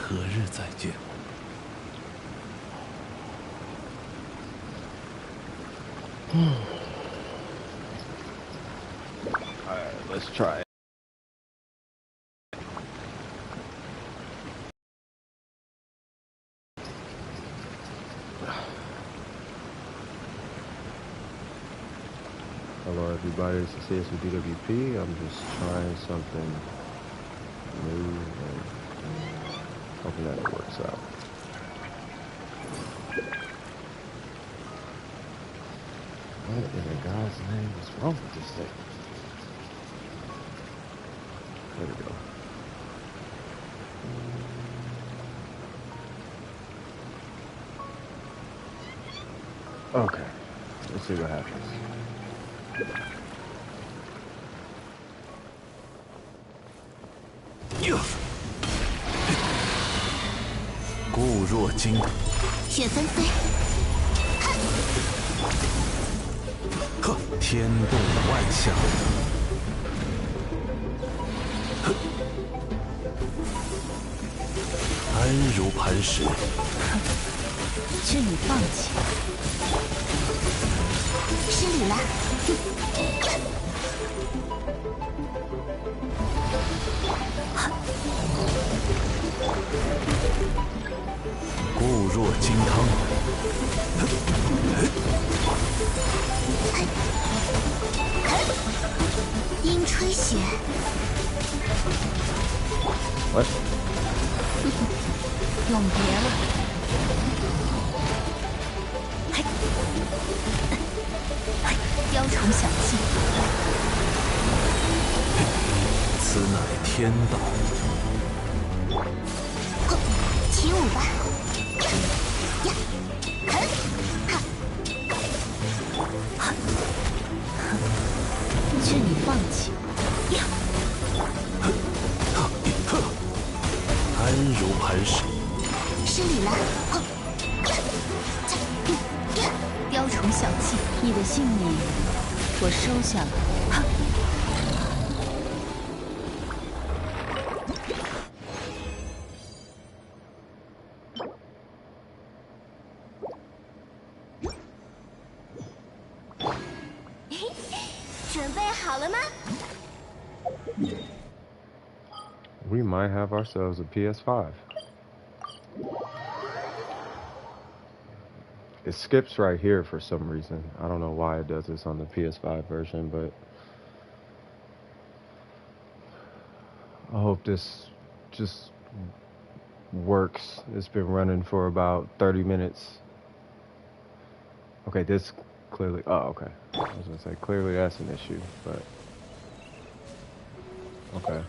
何日再见。Alright, let's try it. Hello everybody, this is CS with DWP. I'm just trying something new and hoping that it works out. What in God's name is wrong with this thing? There we go. Okay, let's see what happens. 固若金汤，雪纷飞，呵，天动万象，呵，安如磐石，是你放弃，失礼了。固若金汤，阴吹雪。What? 永别了。雕虫小技。此乃天道。起舞吧。呀，劝你放弃。呀，安如磐石。失礼了。雕虫小技，你的性命我收下了。准备好了吗？ We might have ourselves a PS5. It skips right here for some reason. I don't know why it does this on the PS5 version, but I hope this just works. It's been running for about 30 minutes. Okay, this clearly, oh, okay. I was gonna say, clearly that's an issue, but okay.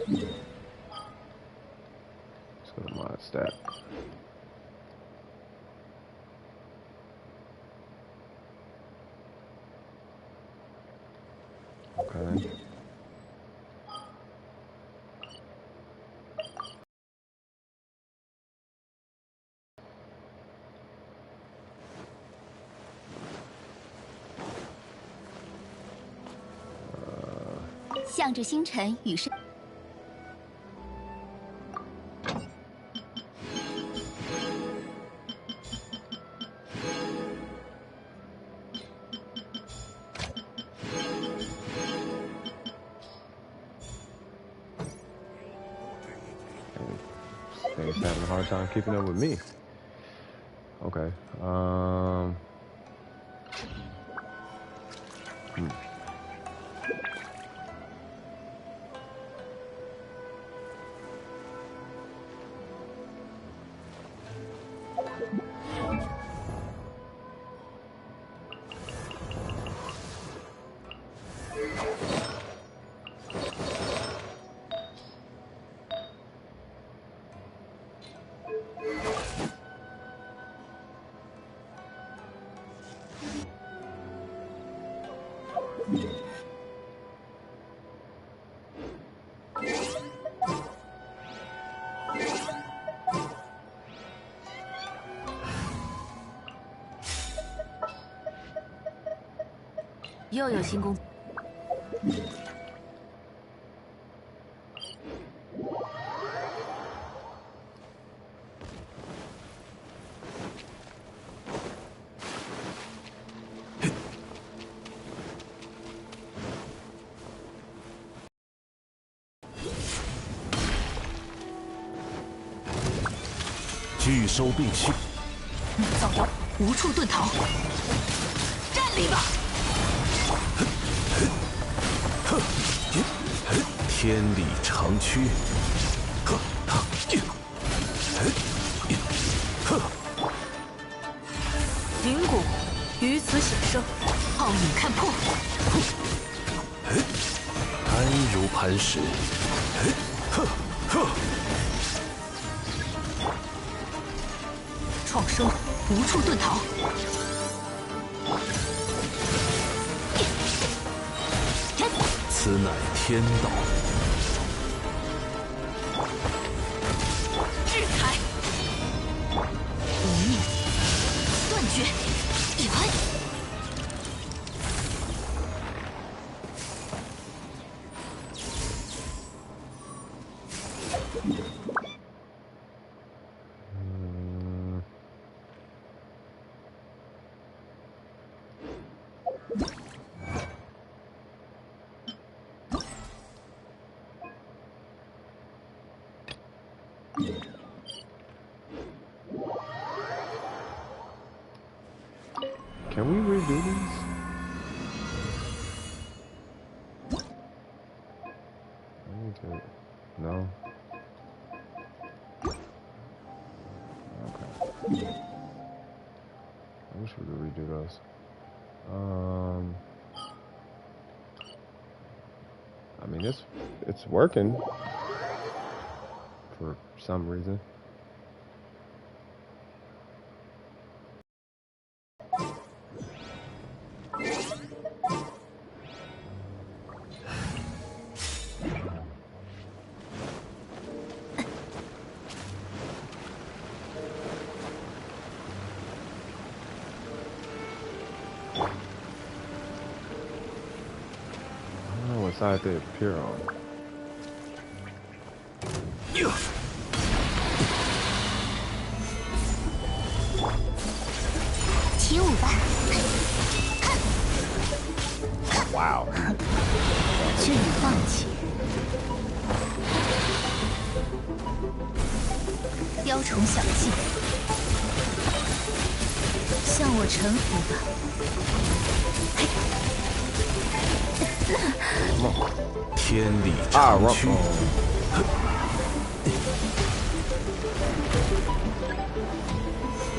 Let's go to mod stat. Okay. 向着星辰与生。He's having a hard time keeping up with me. Okay. Hmm. 又有新工作。拒收并蓄，造谣，无处遁逃。站立吧！天理长驱。云谷于此显生，皓影看破。安如磐石。创生，无处遁逃。此乃天道。制裁，无念，断绝，一拍。Can we redo these? I need to. No. Okay. I wish we could redo those. I mean, it's working for some reason. I don't know what side they appear on. 起舞吧！哇哦！劝你放弃，雕虫小技，向我臣服吧！天理长驱。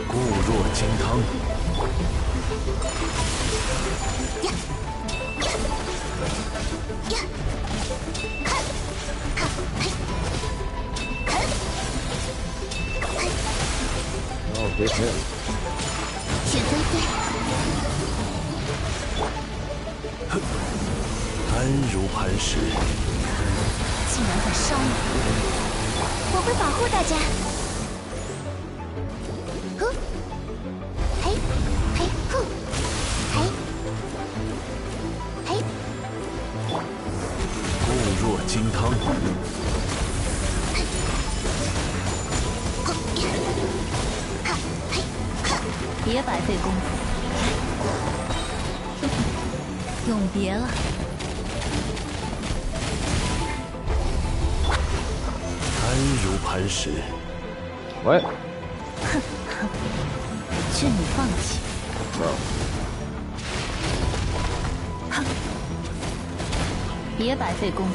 固若金汤。Oh, good hit. 雪纷飞，安如磐石。竟然敢伤我！我会保护大家。呼，嘿，嘿，呼，嘿，嘿。固若金汤。别白费功夫，永别了。安如磐石。What? 劝你放弃。Bro. 别白费功夫。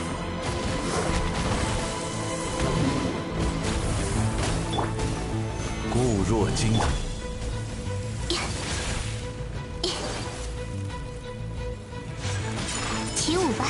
固若金汤。起舞吧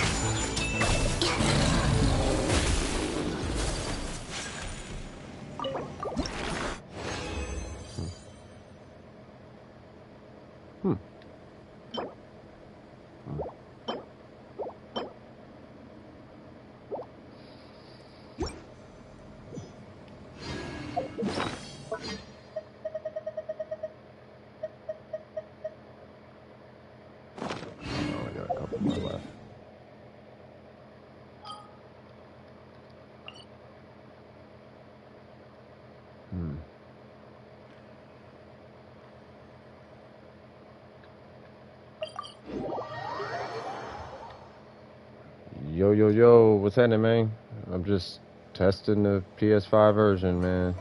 ！Yo, what's happening, man? I'm just testing the PS5 version, man.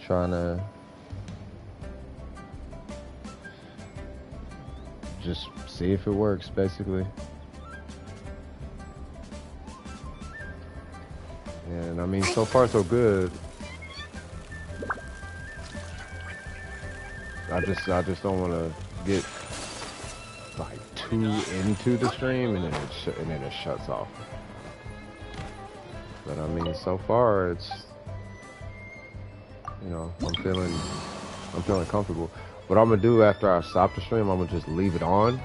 trying to just see if it works, basically. And I mean, so far so good. I just don't want to get like too into the stream and then it shuts off. But I mean, so far it's, you know, I'm feeling comfortable. What I'm gonna do after I stop the stream, I'm gonna just leave it on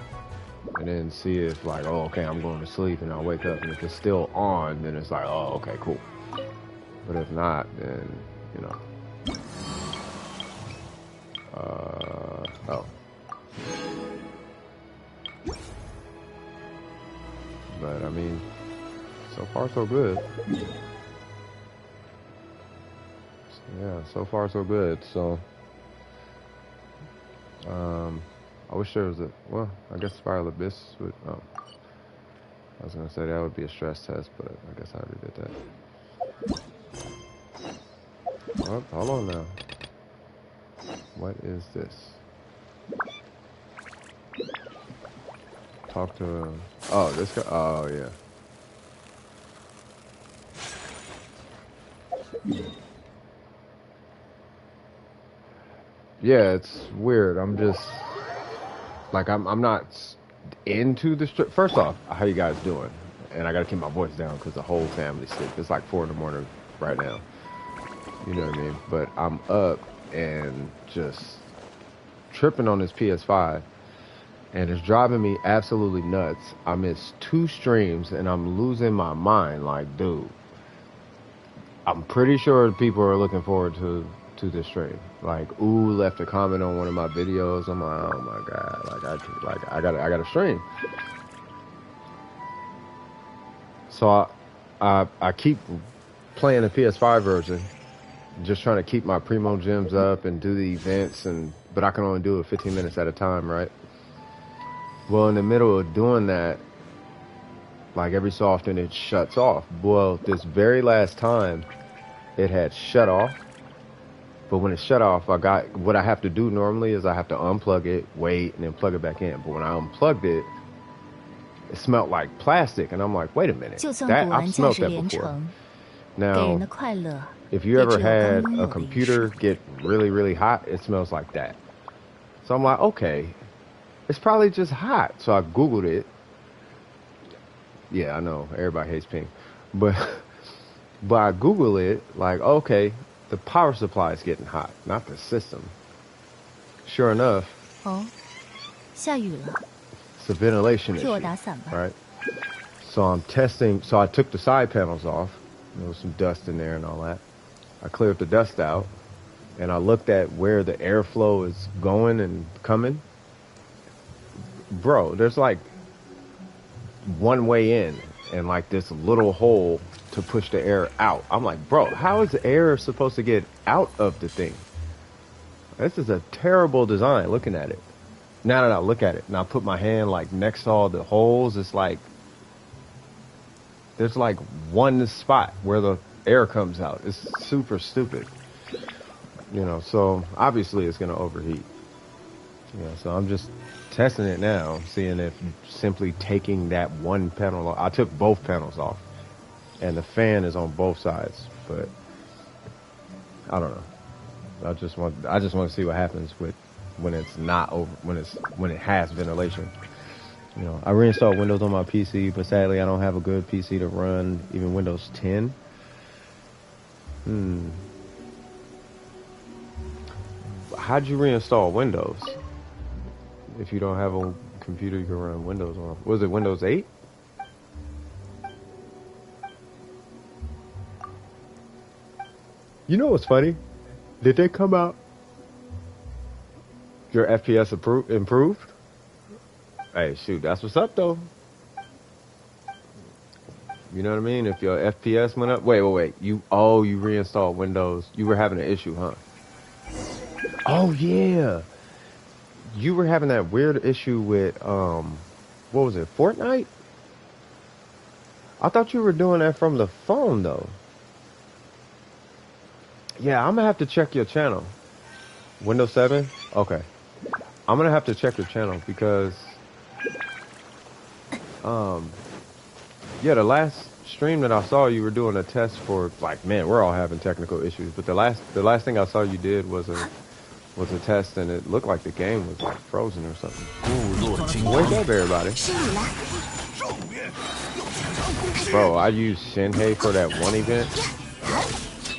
and then see if like, oh, okay, I'm going to sleep, and I'll wake up, and if it's still on, then it's like, oh, okay, cool. But if not, then, you know. Oh. But I mean, so far so good. Yeah, so far so good. So, I wish there was well, I guess Spiral Abyss would, I was gonna say that would be a stress test, but I guess I already did that. Oh, hold on now. What is this? Talk to, oh, this guy, oh, yeah. Yeah, it's weird. I'm just, like, I'm not into the strip. First off, how you guys doing? And I gotta keep my voice down because the whole family's asleep. It's like 4 in the morning right now. You know what I mean? But I'm up and just tripping on this PS5, and it's driving me absolutely nuts. I missed 2 streams and I'm losing my mind. Like, dude, I'm pretty sure people are looking forward to this stream. Like, ooh, left a comment on one of my videos. I'm like, oh my god, I gotta stream. So I keep playing the PS5 version, just trying to keep my primo gems up and do the events, but I can only do it 15 minutes at a time, right? Well, in the middle of doing that, like every so often it shuts off. Well, this very last time it had shut off, but when it shut off, what I have to do normally is I have to unplug it, wait, and then plug it back in. But when I unplugged it, it smelled like plastic, and I'm like, wait a minute, I've smelled that before. Now, if you ever had a computer get really, really hot, it smells like that. So I'm like, okay, it's probably just hot. So I Googled it. Yeah, I know, everybody hates pink. But I Googled it, like, okay, the power supply is getting hot, not the system. Sure enough, it's a ventilation issue, right? So I'm testing, so I took the side panels off. There was some dust in there and all that. I cleared the dust out, and I looked at where the airflow is going and coming. Bro, there's like one way in and like this little hole to push the air out. I'm like, bro, how is the air supposed to get out of the thing? This is a terrible design looking at it. Now that I look at it and I put my hand like next to all the holes, it's like there's like one spot where the air comes out. It's super stupid. You know, so obviously it's gonna overheat. Yeah, so I'm just testing it now, seeing if simply taking that one panel off. I took both panels off, and the fan is on both sides, but I don't know. I just want to see what happens with when it's not over, when it has ventilation. You know, I reinstalled Windows on my PC, but sadly I don't have a good PC to run even Windows 10. How'd you reinstall Windows if you don't have a computer you can run Windows on? Was it Windows 8? You know what's funny? Did they come out? Your FPS improved? Hey, shoot, that's what's up, though. You know what I mean? If your FPS went up... Wait. You reinstalled Windows. You were having an issue, huh? Oh, yeah. You were having that weird issue with, what was it, Fortnite? I thought you were doing that from the phone, though. Yeah, I'm gonna have to check your channel. Windows 7? Okay. I'm gonna have to check your channel because yeah, the last stream that I saw you were doing a test for, like, man, we're all having technical issues, but the last thing I saw you did was a test, and it looked like the game was like frozen or something. 固若金 Wake 汤， up, everybody. 是你了， Bro, I used Shinhei for that one event.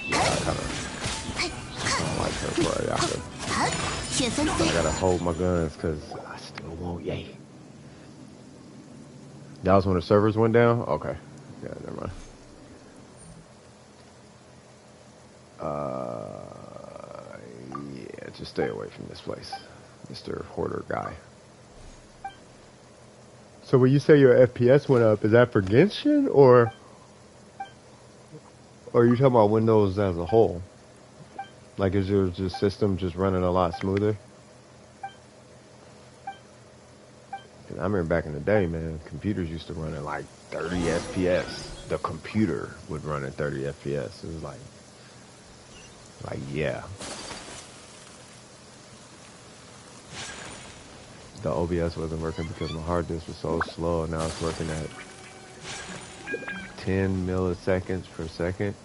Yeah, I don't like her for Ayaka. 雪森 I gotta hold my guns because I still want yay. That was when the servers went down? Okay. Yeah, never mind. Yeah, just stay away from this place, Mr. Hoarder guy. So when you say your FPS went up, is that for Genshin or are you talking about Windows as a whole? Like, is your system just running a lot smoother? 'Cause I remember back in the day, man, computers used to run at like 30 FPS. The computer would run at 30 FPS. It was like yeah. The OBS wasn't working because my hard disk was so slow, and now it's working at 10 milliseconds per second.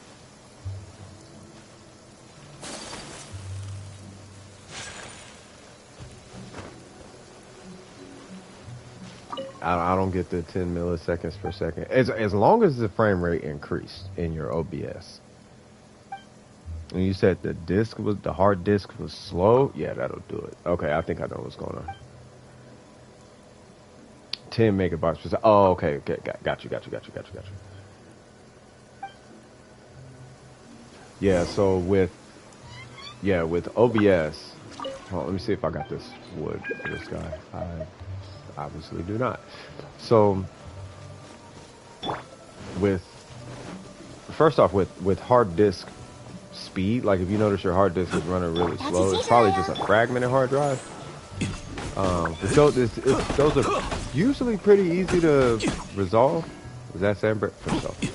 I don't get the 10 milliseconds per second. As long as the frame rate increased in your OBS. And you said the hard disk was slow? Yeah, that'll do it. Okay, I think I know what's going on. 10 megabytes per second. Oh, okay, got you. Yeah, so with OBS, well, let me see if I got this wood for this guy. I obviously do not. So first off, with hard disk speed, like if you notice your hard disk is running really slow, it's probably just a fragmented hard drive. But those are usually pretty easy to resolve. Is that sand barrel?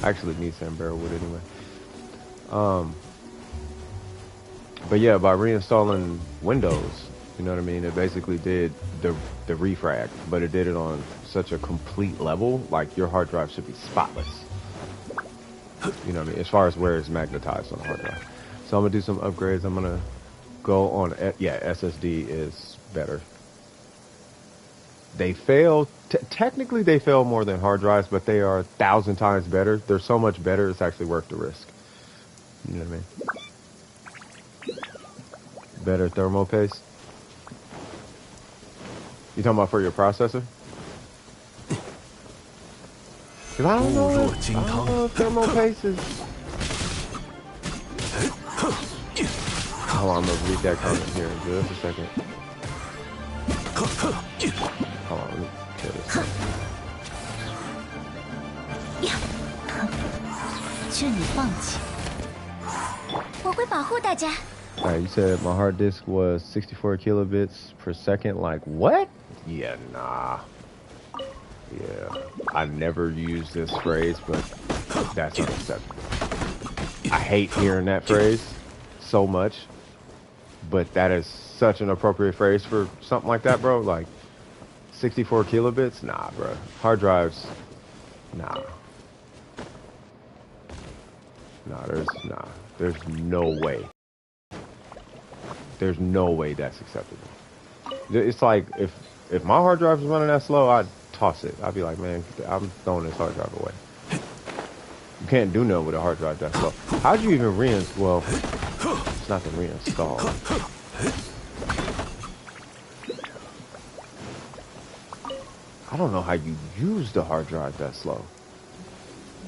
I actually need sand barrel wood anyway. But yeah, by reinstalling Windows, you know what I mean, it basically did the refrag, but it did it on such a complete level, like your hard drive should be spotless. You know what I mean, as far as where it's magnetized on the hard drive. So I'm gonna do some upgrades. I'm gonna go on, yeah, SSD is better. They fail, technically they fail more than hard drives, but they are 1,000 times better. They're so much better, it's actually worth the risk. You know what I mean? Better thermal paste. You talking about for your processor? Cause I don't know if thermal paste is... Hold on, I'm gonna read that comment here in just a second. Hold on, let me kill this. 劝你放弃，我会保护大家。 Alright, you said my hard disk was 64 kilobits per second. Like, what? Yeah, nah. Yeah, I never use this phrase, but that's unacceptable. I hate hearing that phrase so much, but that is such an appropriate phrase for something like that, bro. Like, 64 kilobits? Nah, bro. Hard drives? Nah. There's no way. There's no way that's acceptable. It's like, if my hard drive was running that slow, I'd toss it. I'd be like, man, I'm throwing this hard drive away. You can't do nothing with a hard drive that slow. How'd you even reinstall? Well, it's not the reinstall. I don't know how you use the hard drive that slow.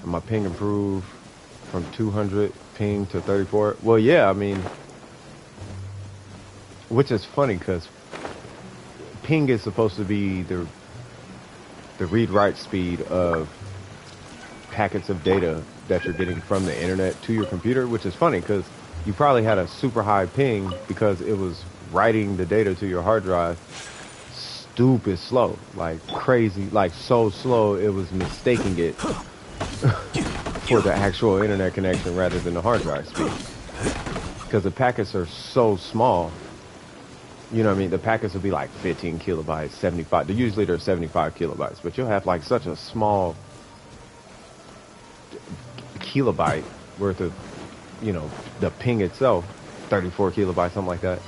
And my ping improved from 200 ping to 34. Well, yeah, I mean, which is funny because ping is supposed to be the read-write speed of packets of data that you're getting from the internet to your computer, which is funny because you probably had a super high ping because it was writing the data to your hard drive stupid slow, like crazy, like so slow it was mistaking it for the actual internet connection rather than the hard drive speed. because the packets are so small. You know what I mean? The packets will be like 15 kilobytes, 75. Usually they're 75 kilobytes, but you'll have like such a small kilobyte worth of, you know, the ping itself, 34 kilobytes, something like that,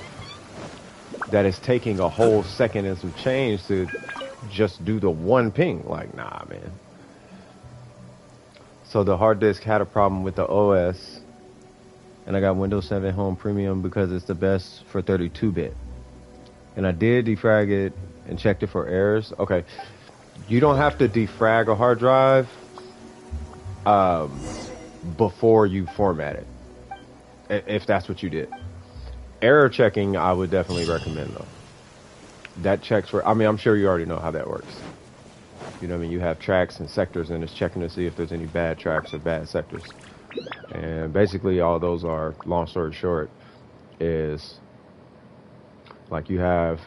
that is taking a whole second and some change to just do the one ping. Like, nah, man. So the hard disk had a problem with the OS, and I got Windows 7 Home Premium because it's the best for 32-bit. And I did defrag it and checked it for errors. Okay, you don't have to defrag a hard drive before you format it, if that's what you did. Error checking, I would definitely recommend, though. That checks for, I mean, I'm sure you already know how that works. You know what I mean? You have tracks and sectors, and it's checking to see if there's any bad tracks or bad sectors. And basically all those are, long story short, is like you have,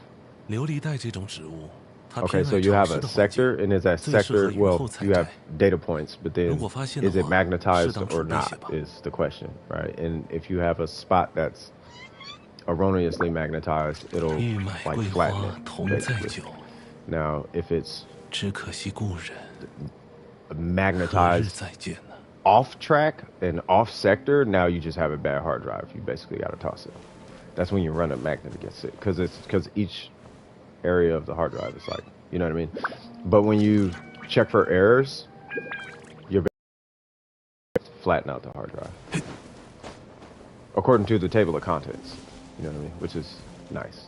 okay, so you have a sector, and is that sector, well, you have data points, but then is it magnetized or not is the question, right? And if you have a spot that's erroneously magnetized, it'll like flatten it, basically. Now, if it's magnetized off track and off sector, now you just have a bad hard drive. You basically got to toss it. That's when you run a magnet against it, because each area of the hard drive is like, you know what I mean? But when you check for errors, you're flatten out the hard drive according to the table of contents. You know what I mean? Which is nice.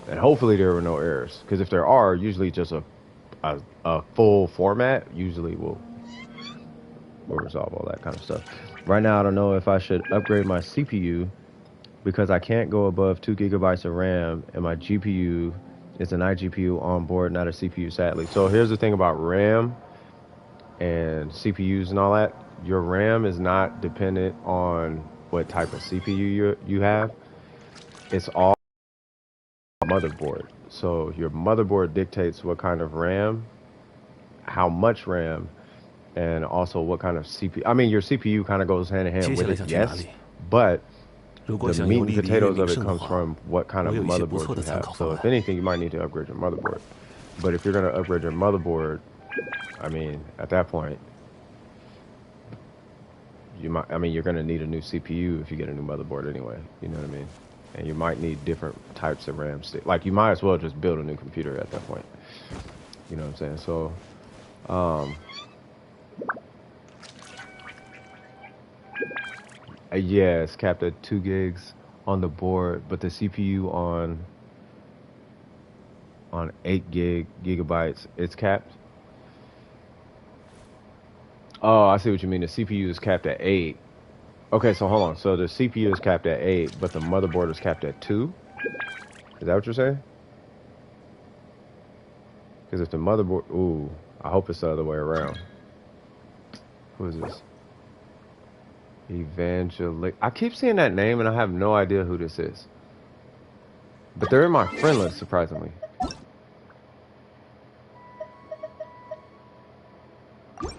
And hopefully there were no errors, because if there are, usually just a full format usually will resolve all that kind of stuff. Right now, I don't know if I should upgrade my CPU because I can't go above 2 gigabytes of RAM, and my GPU is an iGPU on board, not a CPU, sadly. So here's the thing about RAM and CPUs and all that. Your RAM is not dependent on what type of CPU you have. It's all motherboard. So your motherboard dictates what kind of RAM, how much RAM, and also what kind of CPU. I mean, your CPU kind of goes hand in hand with it, yes, but the meat and potatoes of it comes from what kind of motherboard you have. So if anything, you might need to upgrade your motherboard. But if you're going to upgrade your motherboard, I mean, at that point, you're going to need a new CPU if you get a new motherboard anyway. You know what I mean? And you might need different types of RAM stick. Like, you might as well just build a new computer at that point. You know what I'm saying? So, yeah, it's capped at 2 gigs on the board, but the CPU on 8 gigabytes, it's capped. Oh, I see what you mean. The CPU is capped at 8. Okay, so hold on. So the CPU is capped at 8, but the motherboard is capped at 2? Is that what you're saying? Because if the motherboard... Ooh, I hope it's the other way around. Who is this? Evangelic. I keep seeing that name, and I have no idea who this is. But they're in my friend list, surprisingly.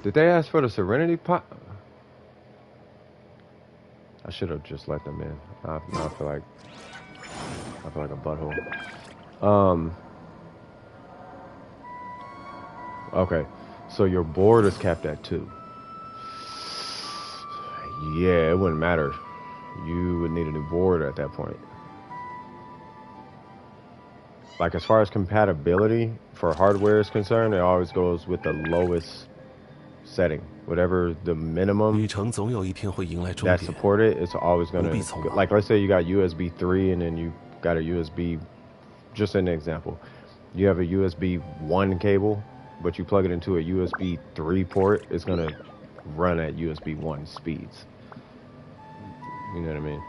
Did they ask for the Serenity pot? I should have just let them in. I feel like a butthole. Okay, so your board is capped at 2. Yeah, it wouldn't matter. You would need a new board at that point. Like, as far as compatibility for hardware is concerned, it always goes with the lowest setting. Whatever the minimum that's supported, it's always going to... Like, let's say you got USB 3 and then you got a USB... Just an example. You have a USB 1 cable, but you plug it into a USB 3 port, it's going to run at USB 1 speeds. You know what I mean?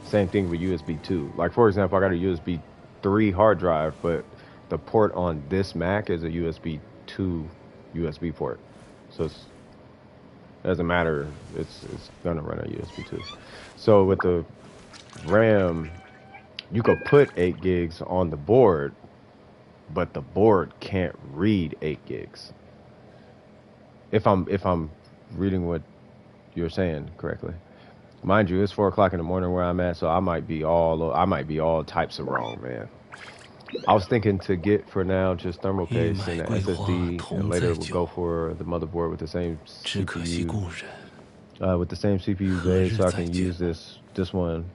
Same thing with USB 2. Like, for example, I got a USB 3 hard drive, but the port on this Mac is a USB 2 USB port. So it doesn't matter. It's going to run at USB 2. So with the RAM, you could put 8 gigs on the board, but the board can't read 8 gigs. If I'm reading what you're saying correctly. Mind you, it's 4 o'clock in the morning where I'm at, so I might be all types of wrong, man. I was thinking to get for now just thermal paste and the SSD, and later we'll go for the motherboard with the same CPU, with the same CPU base, so I can use this one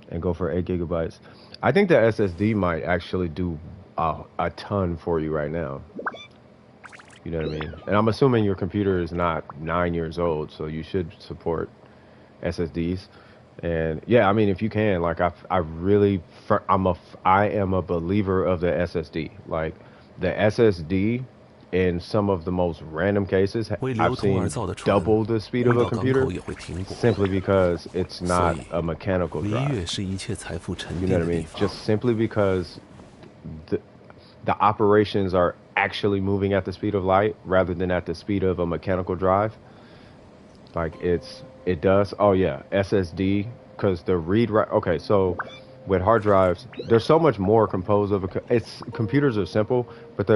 and go for 8 gigabytes. I think the SSD might actually do a ton for you right now. You know what I mean? And I'm assuming your computer is not 9 years old, so you should support SSDs. And yeah, I mean, if you can, like, I am a believer of the SSD. Like, the SSD in some of the most random cases, I've seen double the speed of a computer simply because it's not a mechanical drive. You know what I mean? Just simply because the operations are actually moving at the speed of light rather than at the speed of a mechanical drive. Like, it does. Oh yeah, SSD, because the read write. Okay, so with hard drives, there's so much more composed of computers are simple, but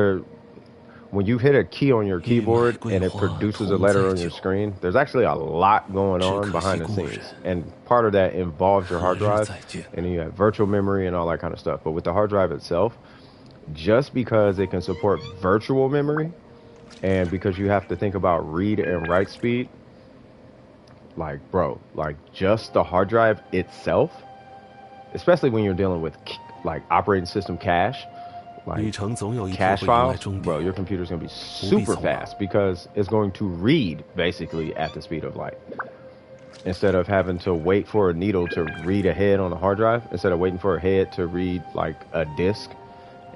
when you hit a key on your keyboard and it produces a letter on your screen, there's actually a lot going on behind the scenes, and part of that involves your hard drive, and then you have virtual memory and all that kind of stuff. But with the hard drive itself, just because it can support virtual memory, and because you have to think about read and write speed, like, bro, like, just the hard drive itself, especially when you're dealing with like operating system cache, like cache files, bro, your computer's gonna be super fast because it's going to read basically at the speed of light. Instead of having to wait for a needle to read a head on a hard drive, instead of waiting for a head to read like a disk,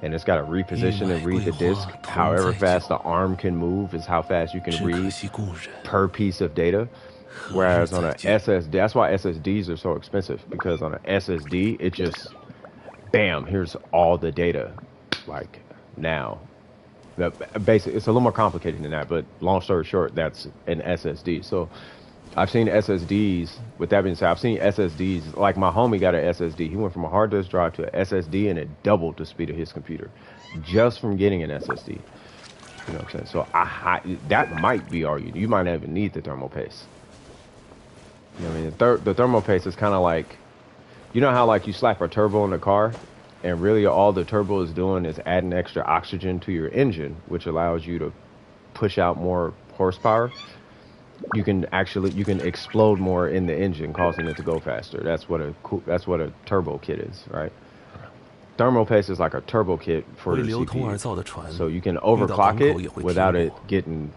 and it's got to reposition and read the disk. However fast the arm can move is how fast you can read per piece of data. Whereas on an SSD, that's why SSDs are so expensive, because on an SSD, it just, bam, here's all the data, like, now. Basically, it's a little more complicated than that, but long story short, that's an SSD. So I've seen SSDs, with that being said, I've seen SSDs, like my homie got an SSD. He went from a hard disk drive to an SSD, and it doubled the speed of his computer just from getting an SSD. You know what I'm saying? So that might be argued. You might not even need the thermal paste. You know what I mean? The thermal paste is kind of like, you know how like you slap a turbo in the car, and really all the turbo is doing is adding extra oxygen to your engine, which allows you to push out more horsepower. You can explode more in the engine, causing it to go faster. That's what a turbo kit is, right? Thermal paste is like a turbo kit for the CPU, so you can overclock it without it getting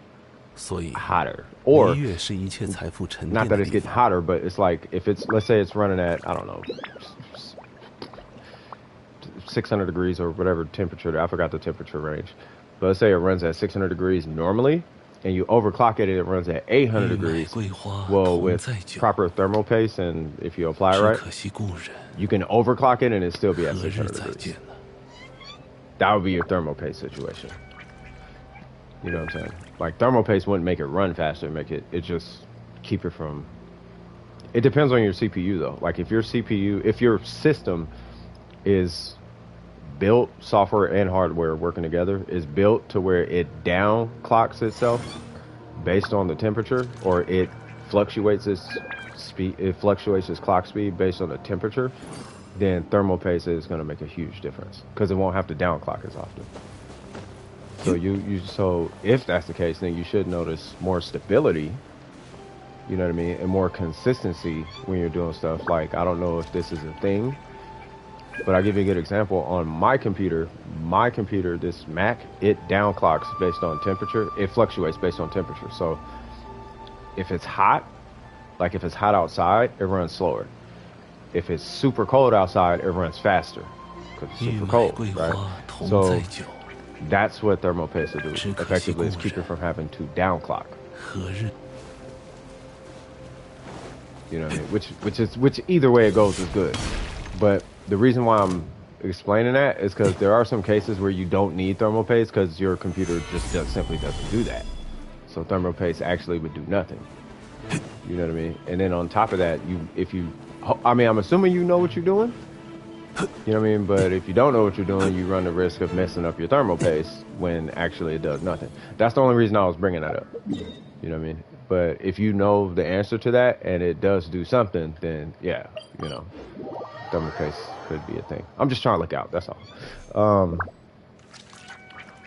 hotter. Or not that it's getting hotter, but it's like, if it's, let's say it's running at, I don't know, 600 degrees or whatever temperature, I forgot the temperature range, but let's say it runs at 600 degrees normally, and you overclock it and it runs at 800 degrees. Well, with proper thermal paste, and if you apply it right, you can overclock it and it still be at 600 degrees. That would be your thermal paste situation. You know what I'm saying? Like, thermal paste wouldn't make it run faster, it just keep it from, it depends on your CPU though. Like, if your system is built, software and hardware working together, is built to where it down clocks itself based on the temperature, or it fluctuates its clock speed based on the temperature, then thermal paste is going to make a huge difference, because it won't have to down clock as often. So so if that's the case, then you should notice more stability, you know what I mean, and more consistency when you're doing stuff. Like, I don't know if this is a thing, but I'll give you a good example. On my computer, this Mac, it downclocks based on temperature. It fluctuates based on temperature. So if it's hot, like if it's hot outside, it runs slower. If it's super cold outside, it runs faster, because it's super cold, right? So that's what thermal paste will do. Effectively, is keep it from having to downclock. You know what I mean? Which either way it goes is good. But the reason why I'm explaining that is because there are some cases where you don't need thermal paste, because your computer simply doesn't do that. So thermal paste actually would do nothing. You know what I mean? And then on top of that, I'm assuming you know what you're doing. You know what I mean? But if you don't know what you're doing, you run the risk of messing up your thermal paste when actually it does nothing. That's the only reason I was bringing that up. You know what I mean? But if you know the answer to that and it does do something, then yeah, you know, thermal paste could be a thing. I'm just trying to look out. That's all.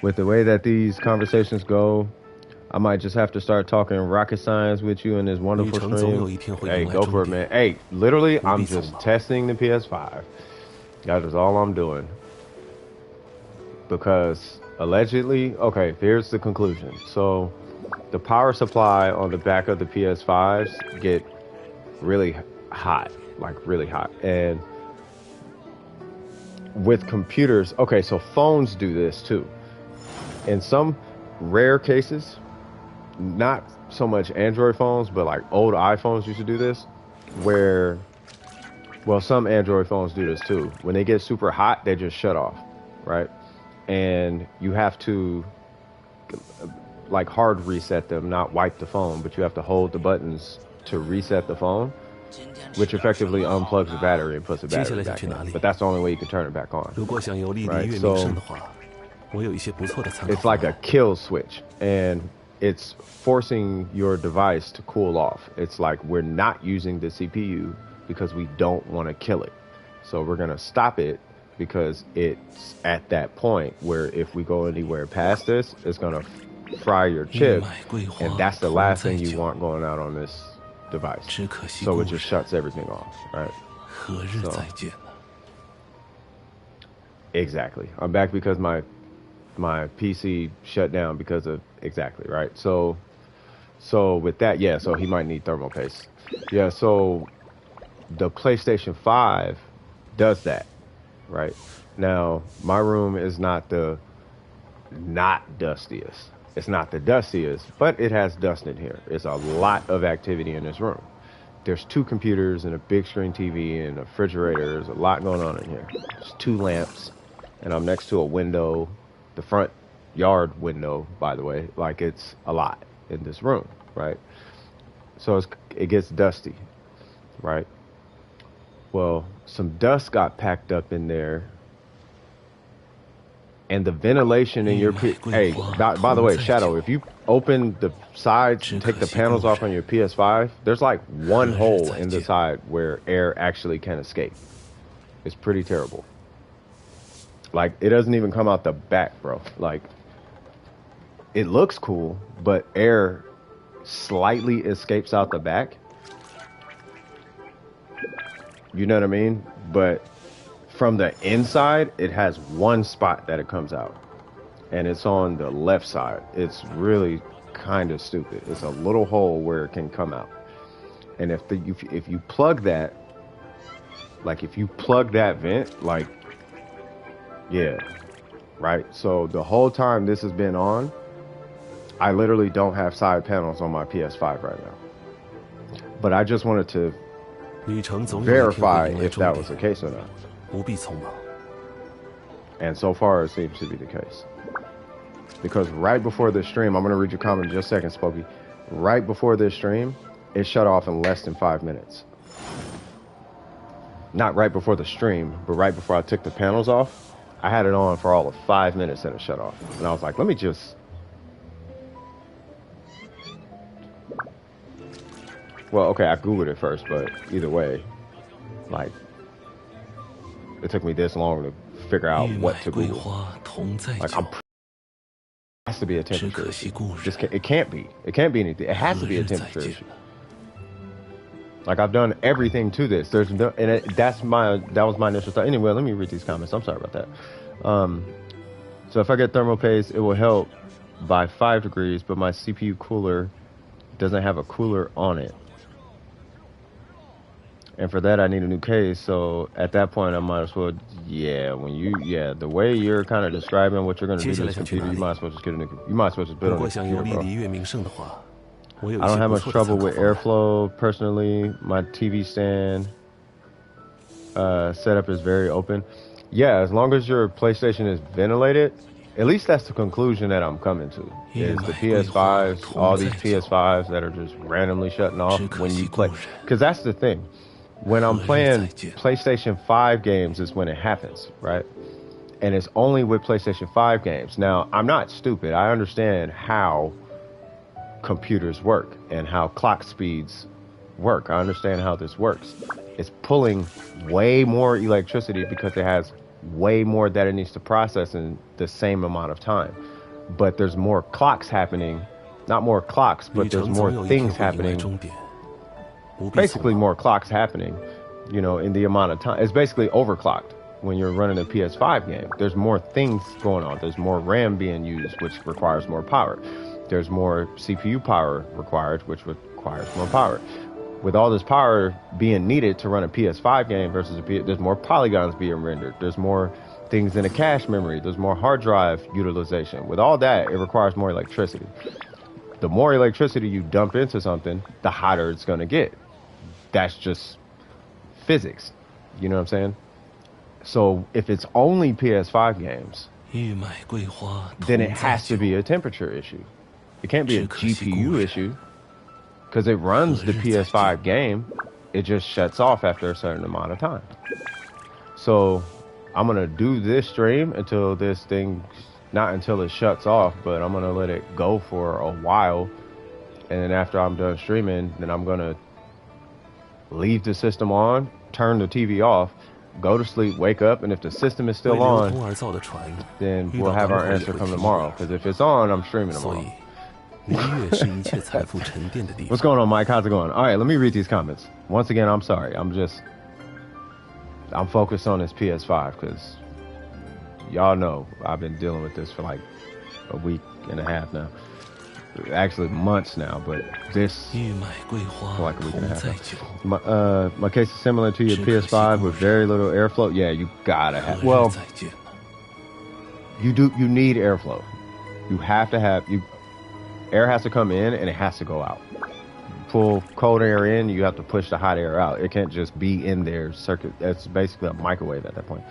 With the way that these conversations go, I might just have to start talking rocket science with you in this wonderful stream. Hey, go for it, man. Hey, literally, I'm just testing the PS5. That is all I'm doing. Because allegedly, okay, here's the conclusion. So the power supply on the back of the PS5s get really hot, like really hot. And with computers, okay, so phones do this too. In some rare cases, not so much Android phones, but like old iPhones used to do this, where, well, some Android phones do this too. When they get super hot, they just shut off, right? And you have to like hard reset them, not wipe the phone, but you have to hold the buttons to reset the phone, which effectively unplugs the battery and puts the battery back in. But that's the only way you can turn it back on. Right? So it's like a kill switch, and it's forcing your device to cool off. It's like we're not using the CPU because we don't want to kill it. So we're going to stop it because it's at that point where if we go anywhere past this, it's going to fry your chip, and that's the last thing you want going out on this device. So it just shuts everything off, right? So, exactly. I'm back because my PC shut down because of exactly, right? So with that, yeah, so he might need thermal paste. Yeah, so the PlayStation 5 does that, right? Now, my room is not dustiest. It's not the dustiest, but it has dust in here. It's a lot of activity in this room. There's 2 computers and a big screen TV and a refrigerator. There's a lot going on in here. There's 2 lamps, and I'm next to a window. The front yard window, by the way, like it's a lot in this room, right? So it gets dusty, right? Well, some dust got packed up in there, and the ventilation in your hey, by the way, Shadow, if you open the sides and take the panels off on your PS5, there's like one hole in the side where air actually can escape. It's pretty terrible. Like, it doesn't even come out the back, bro. Like, it looks cool, but air slightly escapes out the back. You know what I mean? But from the inside, it has one spot that it comes out. And it's on the left side. It's really kind of stupid. It's a little hole where it can come out. And if you plug that, like if you plug that vent, like, yeah, right? So the whole time this has been on, I literally don't have side panels on my PS5 right now. But I just wanted to verify if that was the case or not. And so far, it seems to be the case. Because right before this stream, I'm going to read your comment in just a second, Spokey. Right before this stream, it shut off in less than 5 minutes. Not right before the stream, but right before I took the panels off. I had it on for all of 5 minutes and it shut off. And I was like, let me just... Well, okay, I Googled it first, but either way, like, it took me this long to figure out what to Google. Like, it has to be a temperature issue. It can't be. It can't be anything. It has to be a temperature issue. Like, I've done everything to this. There's no, and that was my initial thought. Anyway, let me read these comments. I'm sorry about that. So if I get thermal paste, it will help by 5 degrees, but my CPU cooler doesn't have a cooler on it. And for that, I need a new case. So at that point, I might as well, the way you're kind of describing what you're going to do to this computer, you might as well just get a new, you might as well just build a new computer, bro. I don't have much trouble with airflow personally. My TV stand setup is very open. Yeah, as long as your PlayStation is ventilated, at least that's the conclusion that I'm coming to. Is the PS5s, all these PS5s that are just randomly shutting off when you play. Because that's the thing. When I'm playing PlayStation 5 games is when it happens, right? And it's only with PlayStation 5 games. Now, I'm not stupid. I understand how computers work and how clock speeds work. I understand how this works. It's pulling way more electricity because it has way more that it needs to process in the same amount of time. But there's more clocks happening. Not more clocks, but there's more things happening. Basically more clocks happening, you know, in the amount of time. It's basically overclocked when you're running a PS5 game. There's more things going on. There's more RAM being used, which requires more power. There's more CPU power required, which requires more power. With all this power being needed to run a PS5 game versus there's more polygons being rendered. There's more things in a cache memory. There's more hard drive utilization. With all that, it requires more electricity. The more electricity you dump into something, the hotter it's going to get. That's just physics. You know what I'm saying? So if it's only PS5 games, then it has to be a temperature issue. It can't be a GPU issue because it runs the PS5 game. It just shuts off after a certain amount of time. So I'm going to do this stream until this thing, not until it shuts off, but I'm going to let it go for a while. And then after I'm done streaming, then I'm going to leave the system on, turn the TV off, go to sleep, wake up, and if the system is still on, then we'll have our answer come tomorrow. Because if it's on, I'm streaming tomorrow. What's going on, Mike? How's it going? All right, let me read these comments. Once again, I'm sorry. I'm focused on this PS5 because y'all know I've been dealing with this for like a week and a half now. Actually, months now, but this for like a week and a half. My case is similar to your PS5 with very little airflow. Yeah, you gotta have. Well, you need airflow. You have to have air has to come in and it has to go out. Pull cold air in, you have to push the hot air out. It can't just be in there. That's basically a microwave at that point.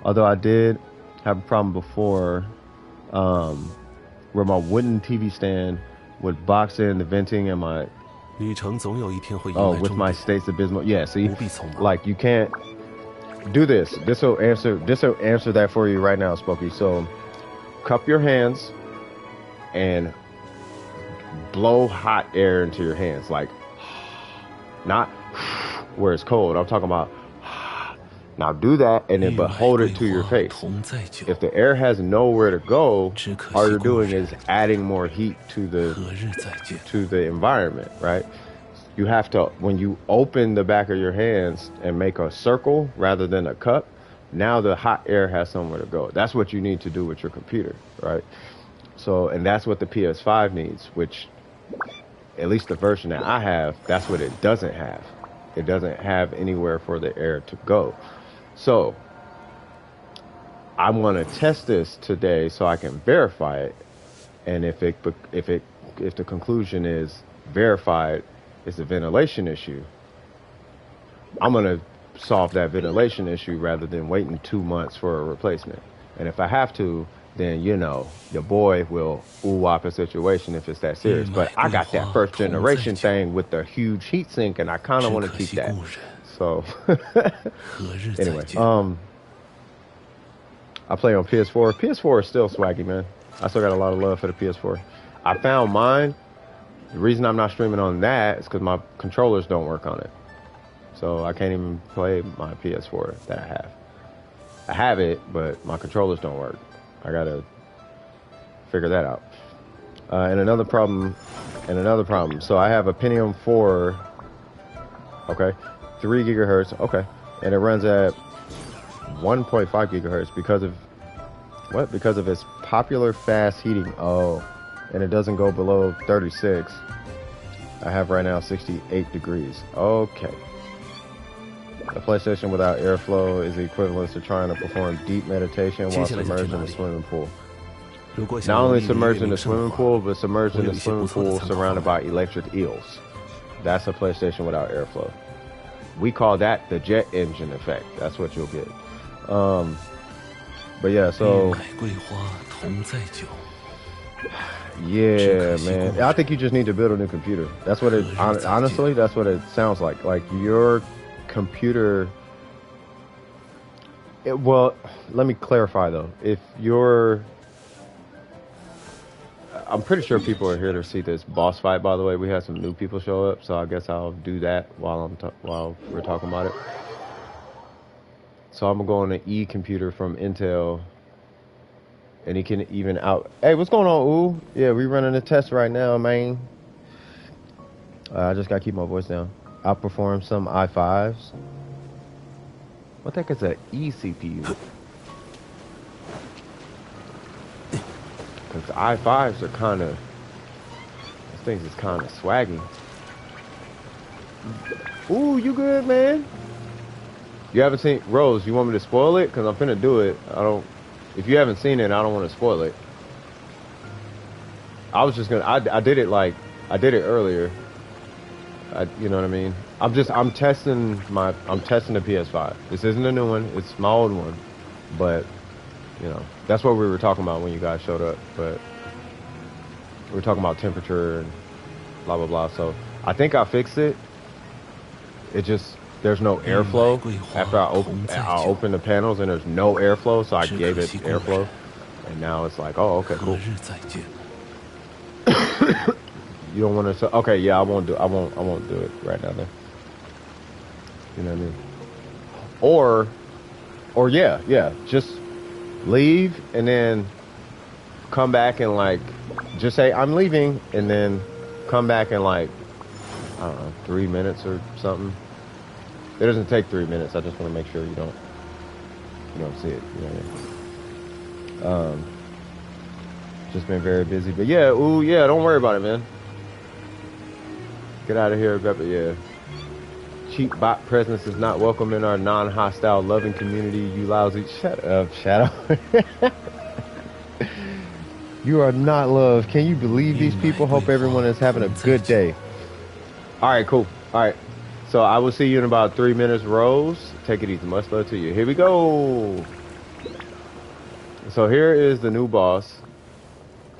Although I did have a problem before, where my wooden TV stand would box in the venting and my with my states abysmal. Yeah, see, like you can't do this. This will answer that for you right now, Spooky. So cup your hands and blow hot air into your hands, like not where it's cold. I'm talking about now do that and then but hold it to your face. If the air has nowhere to go, all you're doing is adding more heat to the environment, right? You have to, when you open the back of your hands and make a circle rather than a cup, now the hot air has somewhere to go. That's what you need to do with your computer, right? So, and that's what the PS5 needs, which at least the version that I have, that's what it doesn't have. It doesn't have anywhere for the air to go. So I want to test this today so I can verify it. And if the conclusion is verified, it's a ventilation issue, I'm going to solve that ventilation issue rather than waiting 2 months for a replacement. And if I have to, then, you know, your boy will ooh-wop a situation if it's that serious. But I got that first generation thing with the huge heat sink, and I kind of want to keep that. So, anyway, I play on PS4. PS4 is still swaggy, man. I still got a lot of love for the PS4. I found mine. The reason I'm not streaming on that is because my controllers don't work on it. So I can't even play my PS4 that I have. I have it, but my controllers don't work. I gotta figure that out. And another problem. So I have a Pentium 4, okay, 3 gigahertz, okay, and it runs at 1.5 gigahertz because of what? Because of its popular fast heating. Oh, and it doesn't go below 36. I have right now 68 degrees. Okay. A PlayStation without airflow is the equivalent to trying to perform deep meditation while submerged in a swimming pool. Not only submerged in a swimming pool, but submerged in a swimming pool surrounded by electric eels. That's a PlayStation without airflow. We call that the jet engine effect. That's what you'll get. But yeah, so yeah, man. I think you just need to build a new computer. That's what it honestly, that's what it sounds like. Like your computer, well, let me clarify though. If you're, I'm pretty sure people are here to see this boss fight. By the way, we had some new people show up, so I guess I'll do that while while we're talking about it. So I'm gonna go on the E computer from Intel, and he can even out. Hey, what's going on, Ooh? Yeah, we running a test right now, man. I just gotta keep my voice down. Outperform some i5s. What the heck is an eCPU? Because the i5s are kind of, these things is kind of swaggy. Ooh, you good, man? You haven't seen Rose? You want me to spoil it? Because I'm finna do it. If you haven't seen it, I don't want to spoil it. I was just gonna. I did it earlier. You know what I mean? I'm testing the PS5. This isn't a new one. It's my old one, but you know that's what we were talking about when you guys showed up. But we were talking about temperature and blah blah blah. So I think I fixed it. It just there's no airflow after I open the panels and there's no airflow, so I gave it airflow, and now it's like, oh, okay, cool. You don't want to? Okay, yeah, I won't do it right now. Then, you know what I mean? Or yeah, just leave and then come back and like just say I'm leaving, and then come back in like I don't know 3 minutes or something. It doesn't take 3 minutes. I just want to make sure you don't see it. You know what I mean? Just been very busy, but yeah, ooh yeah, don't worry about it, man. Get out of here, but yeah. Cheap bot presence is not welcome in our non-hostile loving community. You lousy. Shut up, Shadow. You are not loved. Can you believe these people? Hope everyone is having a good day. All right, cool. All right. So I will see you in about 3 minutes, Rose. Take it easy. Much love to you. Here we go. So here is the new boss.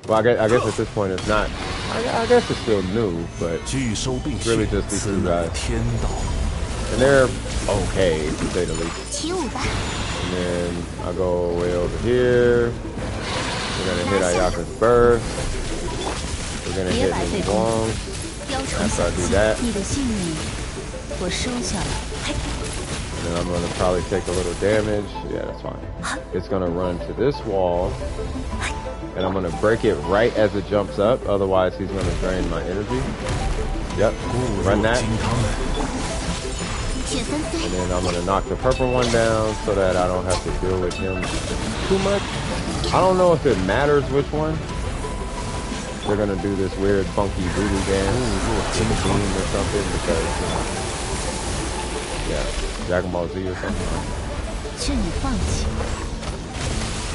Well, I guess at this point it's not. I guess it's still new, but it's really just these two guys. And they're okay, to say the least. And then I'll go way over here. We're going to hit Ayaka's birth. We're going to hit Ning Wong. After I do that. And then I'm going to probably take a little damage. Yeah, that's fine. It's going to run to this wall. And I'm going to break it right as it jumps up. Otherwise, he's going to drain my energy. Yep. Run that. And then I'm going to knock the purple one down so that I don't have to deal with him too much. I don't know if it matters which one. They're going to do this weird, funky voodoo dance with a beam or something because, yeah, Dragon Ball Z or something.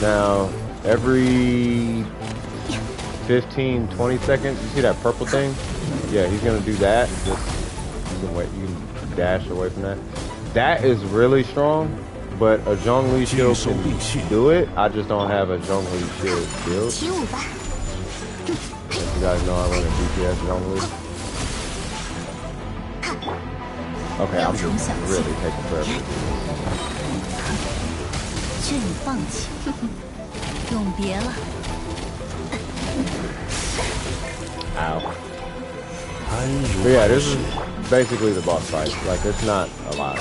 Now, every 15, 20 seconds, you see that purple thing? Yeah, he's gonna do that. Just you can wait, you can dash away from that. That is really strong, but a Zhongli shield can do it. I just don't have a Zhongli shield build. As you guys know, I run a DPS Zhongli. Okay, I'm just really taking forever. Ow. But yeah, this is basically the boss fight. Like, it's not a lot.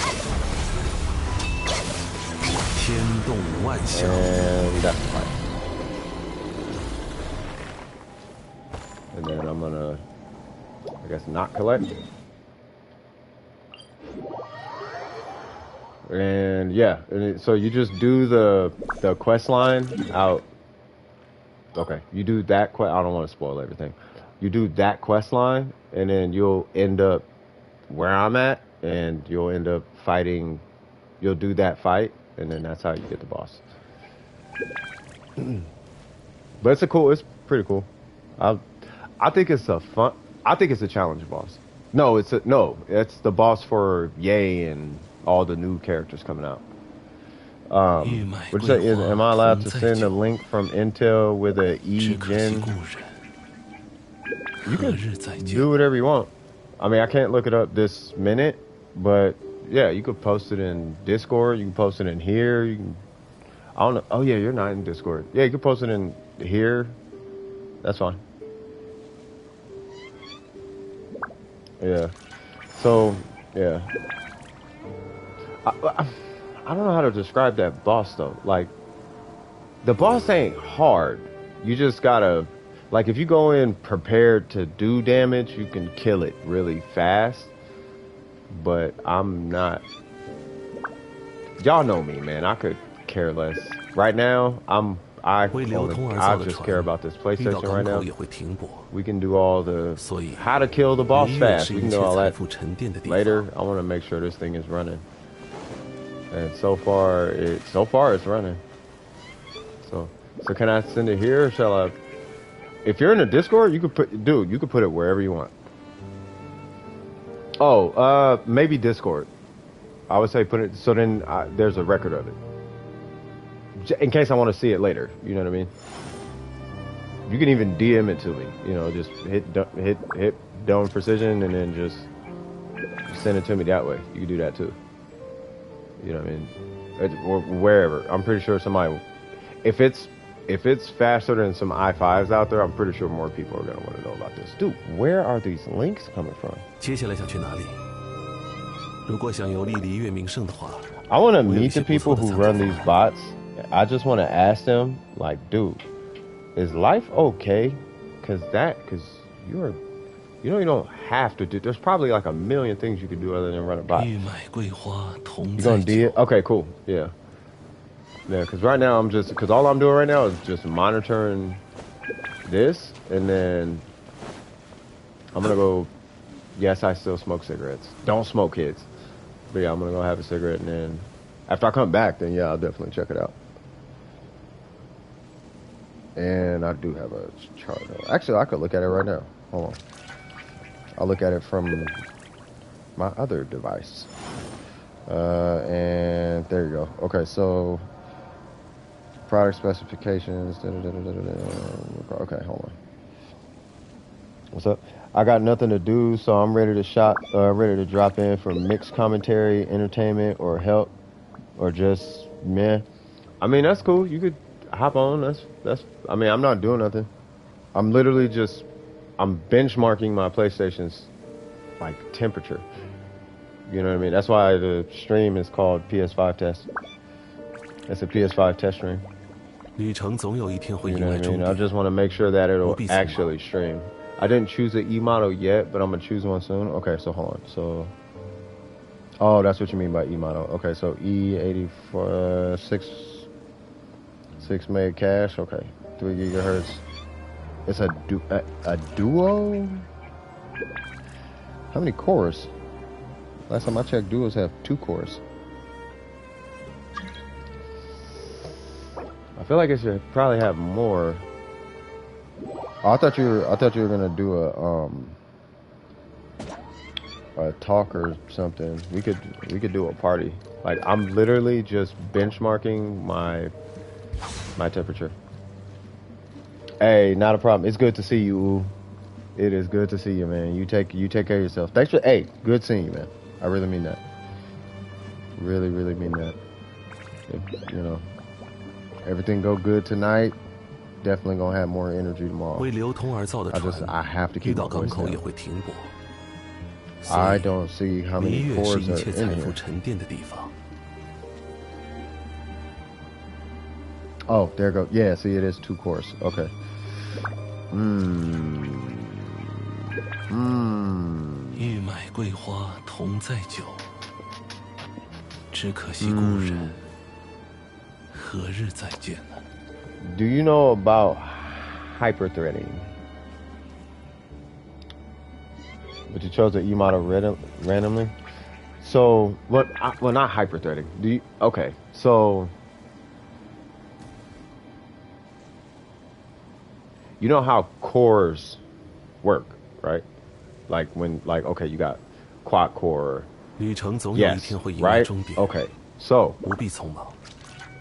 And that's the fight. And then I'm gonna, I guess, not collect. And yeah, so you just do the quest line out. Okay, you do that quest. I don't want to spoil everything. You do that quest line, and then you'll end up where I'm at, and you'll end up fighting. You'll do that fight, and then that's how you get the boss. But it's pretty cool. I think it's a fun. I think it's a challenge boss. No, it's the boss for Yay and all the new characters coming out. Would you say, am I allowed to send a link from Intel with a E-Gen? You can do whatever you want. I mean, I can't look it up this minute, but yeah, you could post it in Discord. You can post it in here. You can. I don't know. Oh yeah, you're not in Discord. Yeah, you can post it in here. That's fine. Yeah. So, yeah. I don't know how to describe that boss though. Like, the boss ain't hard. You just gotta, like, if you go in prepared to do damage, you can kill it really fast. But I'm not. Y'all know me, man. I could care less. Right now, I just care about this PlayStation right now. We can do all the how to kill the boss fast. We can do all that later. I want to make sure this thing is running. And so far it's running. So can I send it here or shall I? If you're in the Discord, you could put it wherever you want. Oh, maybe Discord. I would say put it so then there's a record of it. In case I want to see it later, you know what I mean? You can even DM it to me, you know, just hit Dome Precision and then just send it to me that way. You can do that too. You know what I mean? Or wherever. I'm pretty sure somebody, if it's faster than some i5s out there, I'm pretty sure more people are gonna want to know about this. Dude, where are these links coming from? 接下来想去哪里？如果想有历历越名胜的话， I want to meet the people who run these bots. I just want to ask them, like, dude, is life okay? Cause you don't have to do. There's probably like a million things you could do other than run a bot. You gonna do it? Okay, cool. Yeah. Yeah, because right now because all I'm doing right now is just monitoring this, and then I'm gonna go. Yes, I still smoke cigarettes. Don't smoke, kids. But yeah, I'm gonna go have a cigarette, and then after I come back, then yeah, I'll definitely check it out. And I do have a chart. Actually, I could look at it right now. Hold on. I'll look at it from my other device. And there you go. Okay, so product specifications. Okay, hold on. What's up? I got nothing to do, so I'm ready to drop in for mixed commentary, entertainment, or help, or just meh. I mean, that's cool. You could hop on. That's. I mean, I'm not doing nothing. I'm literally I'm benchmarking my PlayStation's like temperature. You know what I mean? That's why the stream is called PS5 test. It's a PS5 test stream. You know what I mean? I just want to make sure that it'll actually stream. I didn't choose the E model yet, but I'm gonna choose one soon. Okay, so hold on. So, oh, that's what you mean by E model. Okay, so E84 6 meg cache. Okay, 3 gigahertz. It's a duo. How many cores? Last time I checked, duos have 2 cores. I feel like it should probably have more. Oh, I thought you were gonna do a talk or something. We could do a party. Like, I'm literally just benchmarking my temperature. Hey, not a problem. It's good to see you. It is good to see you, man. You take care of yourself. Thanks for good seeing you, man. I really mean that. Really, really mean that. If, you know, everything go good tonight. Definitely gonna have more energy tomorrow. I have to keep my voice down. I don't see how many cores are in here. Oh, there go. Yeah, see, it is 2 cores. Okay. 玉麦桂花同载酒，只可惜故人何日再见呢？ Do you know about hyper-threading? But you chose the E model randomly. So, well, not hyper-threading. Okay, so you know how cores work, right? Like okay, you got quad core. Yes, right? Okay, so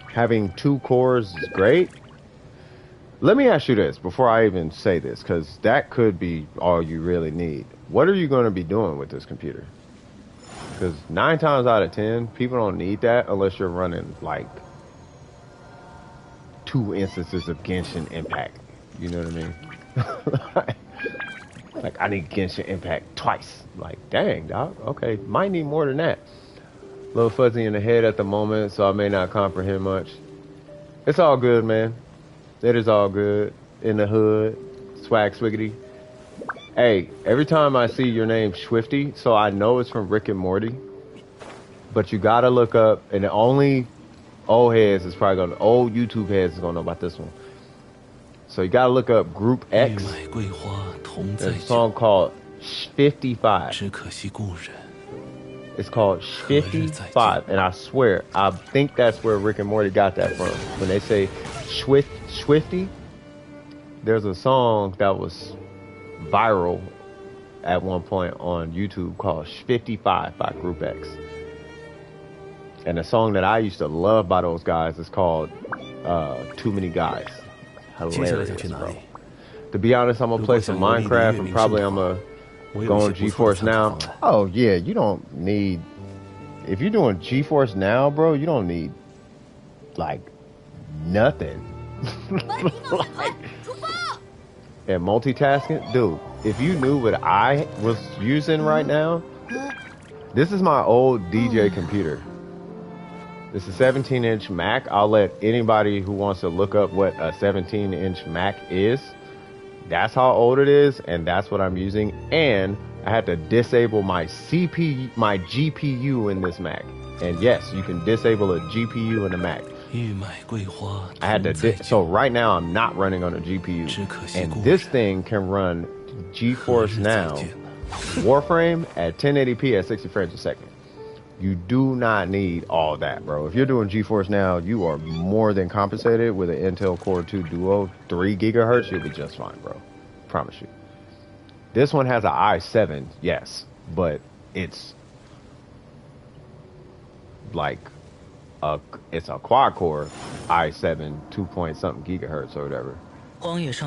having 2 cores is great. Let me ask you this before I even say this, because that could be all you really need. What are you going to be doing with this computer? Because 9 times out of 10, people don't need that unless you're running like 2 instances of Genshin Impact. You know what I mean? Like, I need Genshin Impact twice. Like, dang, dog. Okay, might need more than that. A little fuzzy in the head at the moment, so I may not comprehend much. It's all good, man. It is all good. In the hood, swag swiggity. Hey, every time I see your name Swifty, so I know it's from Rick and Morty. But you gotta look up, and the only old heads is probably gonna, old YouTube heads is gonna know about this one. So you gotta look up Group X. There's a song called 55. It's called 55, and I swear, I think that's where Rick and Morty got that from. When they say Swifty, there's a song that was viral at one point on YouTube called 55 by Group X. And the song that I used to love by those guys is called Too Many Guys. Hilarious, bro. To be honest, I'm gonna play some Minecraft, and probably I'm gonna go on GeForce Now. Oh yeah, you don't need, if you're doing GeForce Now, bro, you don't need like nothing. Like, and multitasking, dude, if you knew what I was using right now, this is my old DJ computer. This is a 17-inch Mac. I'll let anybody who wants to look up what a 17-inch Mac is. That's how old it is, and that's what I'm using. And I had to disable my CPU, my GPU in this Mac. And yes, you can disable a GPU in a Mac. I had to, so right now I'm not running on a GPU. And this thing can run GeForce Now Warframe at 1080p at 60 frames a second. You do not need all that, bro. If you're doing GeForce Now, you are more than compensated with an Intel Core 2 Duo, 3 gigahertz. You'll be just fine, bro. Promise you. This one has an i7, yes, but it's like it's a quad core i7, 2 point something gigahertz or whatever.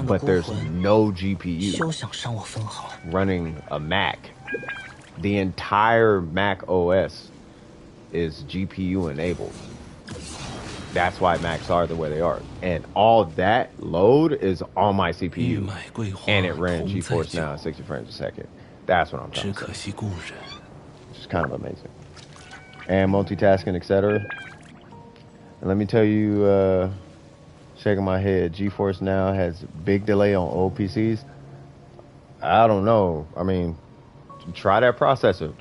But there's no GPU running a Mac. The entire Mac OS is GPU enabled. That's why Macs are the way they are. And all that load is on my CPU. And it ran GeForce Now at 60 frames a second. That's what I'm talking about. Which is kind of amazing. And multitasking, etc. And let me tell you, shaking my head, GeForce Now has big delay on old PCs. I don't know. I mean, try that processor.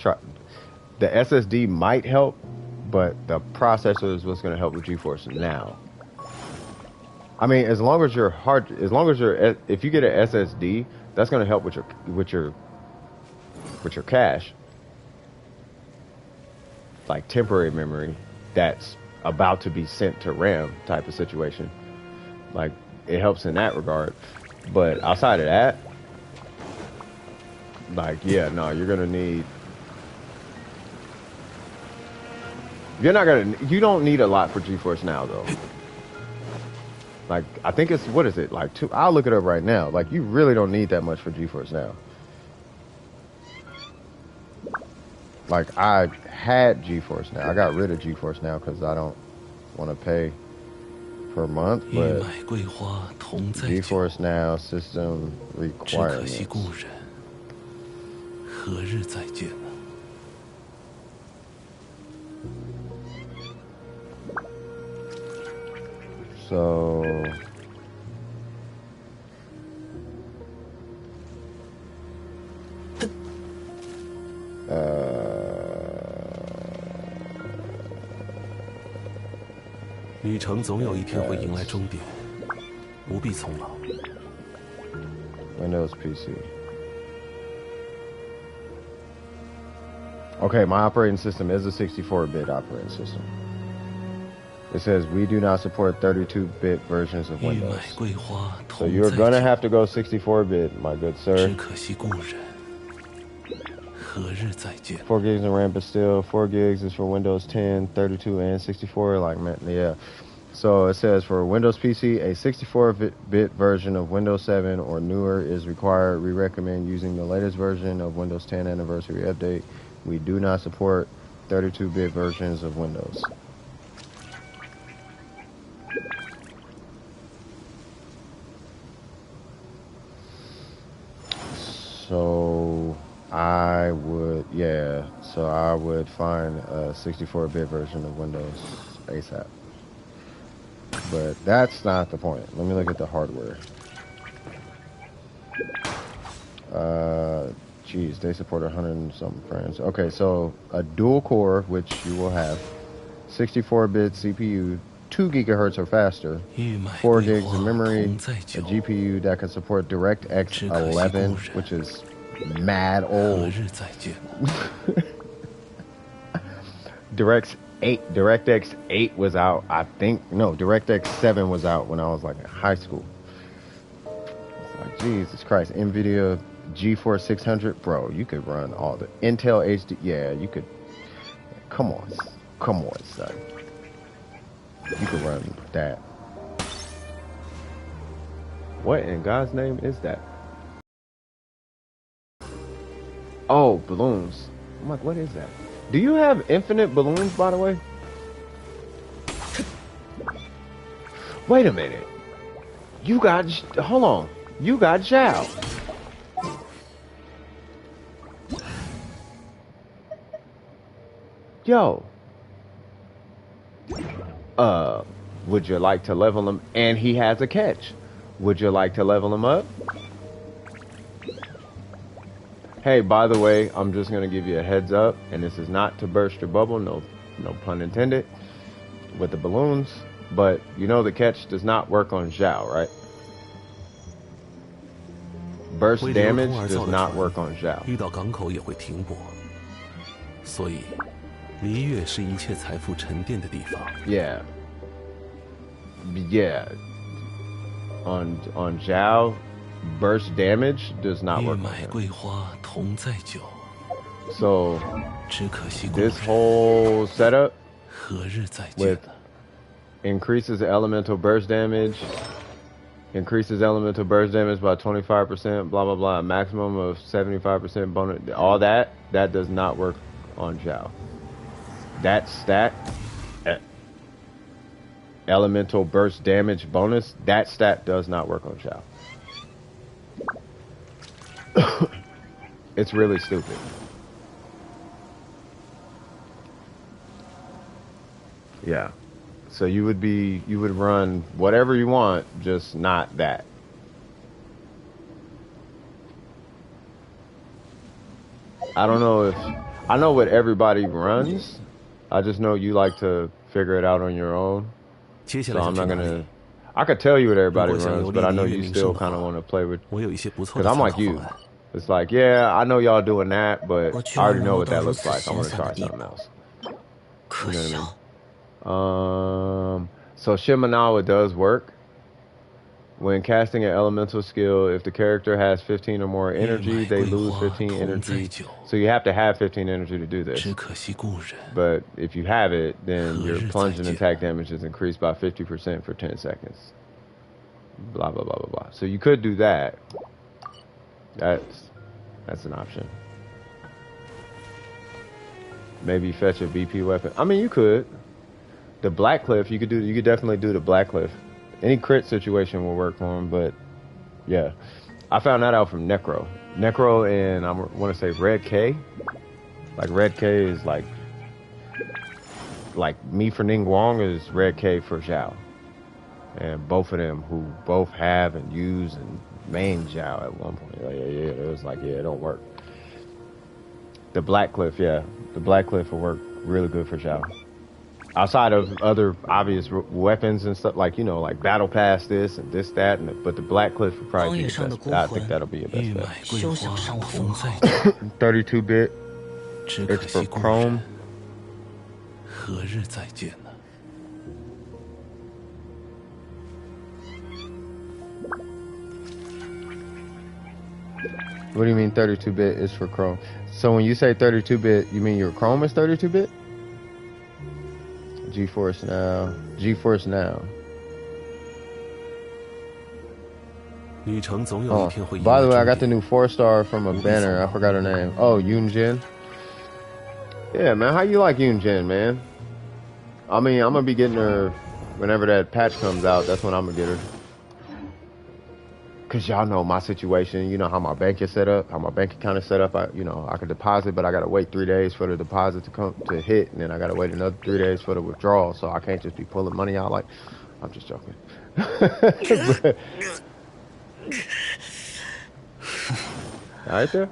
The SSD might help, but the processor is what's going to help with GeForce Now. I mean, as long as your if you get an SSD, that's going to help with your cache, like temporary memory that's about to be sent to RAM type of situation. Like, it helps in that regard. But outside of that, like, yeah, no, you're gonna need. You don't need a lot for GeForce Now though. Like, I think it's, what is it, like 2? I'll look it up right now. Like, you really don't need that much for GeForce Now. Like, I had GeForce Now. I got rid of GeForce Now because I don't want to pay per month. But GeForce Now system requirements. So旅程总有一天会迎来终点，不必匆忙。Windows PC. Okay, my operating system is a 64-bit operating system. It says we do not support 32-bit versions of Windows. So you're gonna have to go 64-bit, my good sir. 4 gigs of RAM, but still 4 gigs is for Windows 10, 32, and 64. Like, man, yeah. So it says for Windows PC, a 64-bit version of Windows 7 or newer is required. We recommend using the latest version of Windows 10 Anniversary Update. We do not support 32-bit versions of Windows. So would find a 64-bit version of Windows ASAP. But that's not the point. Let me look at the hardware. Geez, they support 100 and something frames. Okay, so a dual core, which you will have, 64-bit CPU, 2 gigahertz or faster, 4 gigs of memory, a GPU that can support DirectX 11, which is mad old. DirectX 8 was out, I think. No, DirectX 7 was out when I was like in high school. It's like, Jesus Christ, NVIDIA GeForce 600, bro, you could run all the Intel HD. Yeah, you could. Come on, son. You could run that. What in God's name is that? Oh, balloons. I'm like, what is that? Do you have infinite balloons, by the way? Wait a minute. You got... Hold on. You got Zhao. Yo. Would you like to level him? And he has a catch. Would you like to level him up? Hey, by the way, I'm just going to give you a heads up, and this is not to burst your bubble, no pun intended, with the balloons, but you know the catch does not work on Zhao, right? Burst damage does not work on Zhao. 遇到港口也会停泊，所以璃月是一切财富沉淀的地方。Yeah. On Zhao, burst damage does not work on him. So this whole setup with increases elemental burst damage by 25%, blah blah blah, maximum of 75% bonus, all that does not work on Zhao. That stat, elemental burst damage bonus, that stat does not work on Zhao. It's really stupid. Yeah. So you would run whatever you want, just not that. I don't know I know what everybody runs. I just know you like to figure it out on your own. So I'm not gonna. I could tell you what everybody runs, but I know you still kind of want to play with. Because I'm like you. It's like, yeah, I know y'all doing that, but I already know what that looks like. I want to try something else. You know what I mean? So Shimenawa does work. When casting an elemental skill, if the character has 15 or more energy, they lose 15 energy. So you have to have 15 energy to do this. But if you have it, then your plunging attack damage is increased by 50% for 10 seconds. Blah, blah, blah, blah, blah. So you could do that. That's an option. Maybe fetch a BP weapon. I mean, you could. The Black Cliff, you could definitely do the Black Cliff. Any crit situation will work for him, but yeah. I found that out from Necro. Necro and I want to say Red K. Like Red K is like me for Ning Guang is Red K for Zhao. And both of them who both have and use and main Zhao at one point. It was like, yeah, it don't work. The Black Cliff, yeah. The Black Cliff will work really good for Zhao. Outside of other obvious weapons and stuff, like, you know, like Battle Pass this and this, that, but the Black Cliff would probably be the best. I think that'll be your best bet. 32-bit. It's for Chrome. What do you mean 32-bit is for Chrome? So when you say 32-bit, you mean your Chrome is 32-bit? GeForce Now. GeForce Now. Oh, by the way, I got the new 4-star from a banner. I forgot her name. Oh, Yoon Jin. Yeah, man. How you like Yoon Jin, man? I mean, I'm going to be getting her whenever that patch comes out. That's when I'm going to get her. cause y'all know my situation. You know how my bank is set up, how my bank account is set up. I can deposit, but I gotta wait 3 days for the deposit to hit, and then I gotta wait another 3 days for the withdrawal. So I can't just be pulling money out like. I'm just joking. But, right there.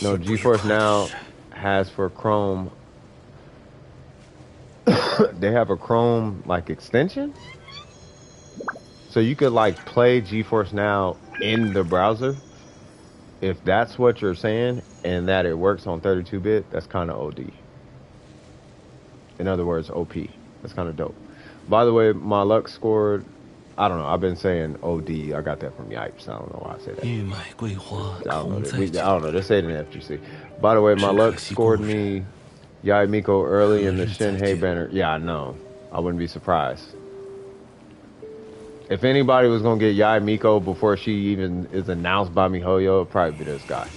No, GeForce Now has for Chrome. They have a Chrome like extension, so you could like play GeForce Now in the browser. If that's what you're saying, and that it works on 32-bit, that's kind of OD. In other words, OP. That's kind of dope. By the way, my luck scored. I don't know. I've been saying OD. I got that from Yipes. I don't know why I say that. I don't know. They say it in FGC. By the way, my luck scored me Yai Miko early in the Shinhei banner. Yeah, I know. I wouldn't be surprised. If anybody was going to get Yai Miko before she even is announced by MiHoYo, it'd probably be this guy.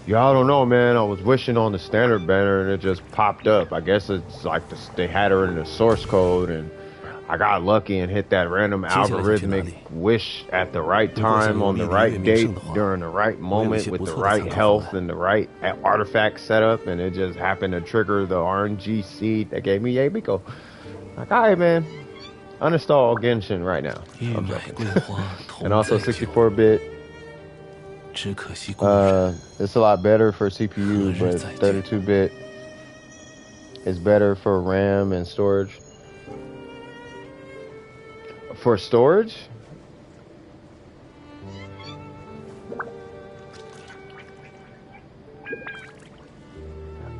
Yeah, I don't know, man. I was wishing on the standard banner and it just popped up. I guess it's like they had her in the source code and I got lucky and hit that random algorithmic wish at the right time on the right date during the right moment with the right health and the right artifact setup, and it just happened to trigger the RNG seed that gave me Yabiko. Like, all right, man, uninstall Genshin right now. I'm joking. And also 64-bit. It's a lot better for CPU, but 32-bit is better for RAM and storage. For storage?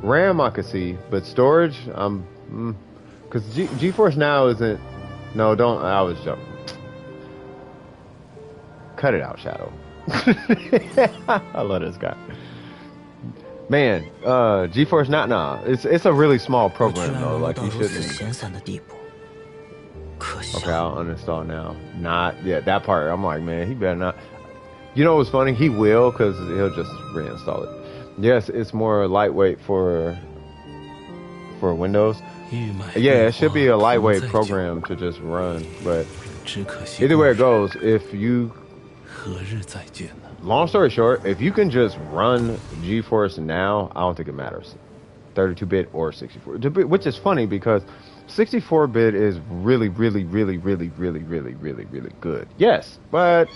RAM I could see, but storage, because GeForce Now isn't. No, don't. I was joking. Cut it out, Shadow. I love this guy. Man, GeForce Now, nah. It's a really small program though. Like you shouldn't. Okay, I'll uninstall now. Not yet. That part, I'm like, man, he better not. You know what's funny? He will, because he'll just reinstall it. Yes, it's more lightweight for Windows. Yeah, it should be a lightweight program to just run. But either way it goes, if you... Long story short, if you can just run GeForce Now, I don't think it matters. 32-bit or 64. Which is funny because 64-bit is really, really, really, really, really, really, really, really good. Yes, but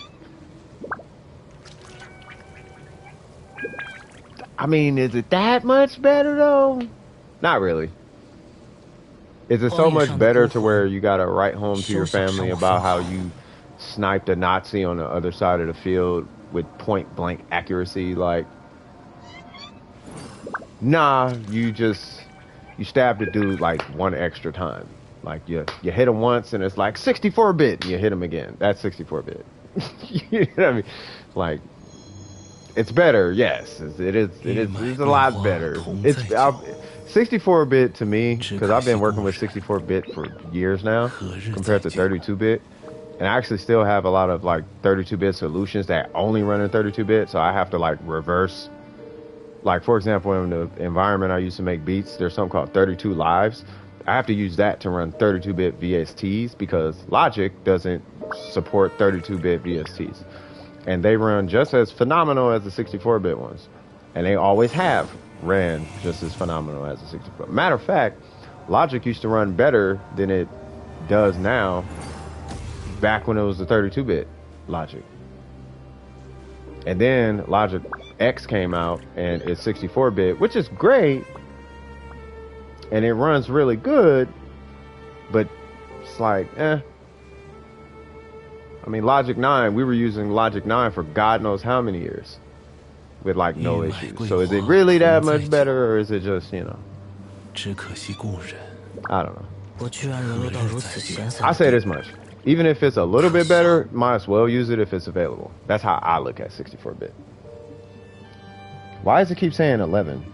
I mean, is it that much better though? Not really. Is it so much better to where you gotta write home to your family about how you sniped a Nazi on the other side of the field with point blank accuracy? Like, nah, you stabbed a dude like one extra time. Like you hit him once and it's like 64-bit and you hit him again. That's 64-bit. You know what I mean? Like, it's better, yes. It's a lot better. It's 64-bit to me, because I've been working with 64-bit for years now compared to 32-bit. And I actually still have a lot of like 32-bit solutions that only run in 32-bit, so I have to like reverse. Like, for example, in the environment I used to make beats, there's something called 32 Lives. I have to use that to run 32-bit VSTs because Logic doesn't support 32-bit VSTs. And they run just as phenomenal as the 64-bit ones. And they always have ran just as phenomenal as the 64. Matter of fact, Logic used to run better than it does now back when it was the 32-bit Logic. And then Logic X came out and it's 64-bit, which is great. And it runs really good, but it's like, I mean, Logic 9, we were using Logic 9 for God knows how many years with like no issues. So is it really that much better, or is it just, you know? I don't know. I say this much. Even if it's a little bit better, might as well use it if it's available. That's how I look at 64-bit. Why does it keep saying 11?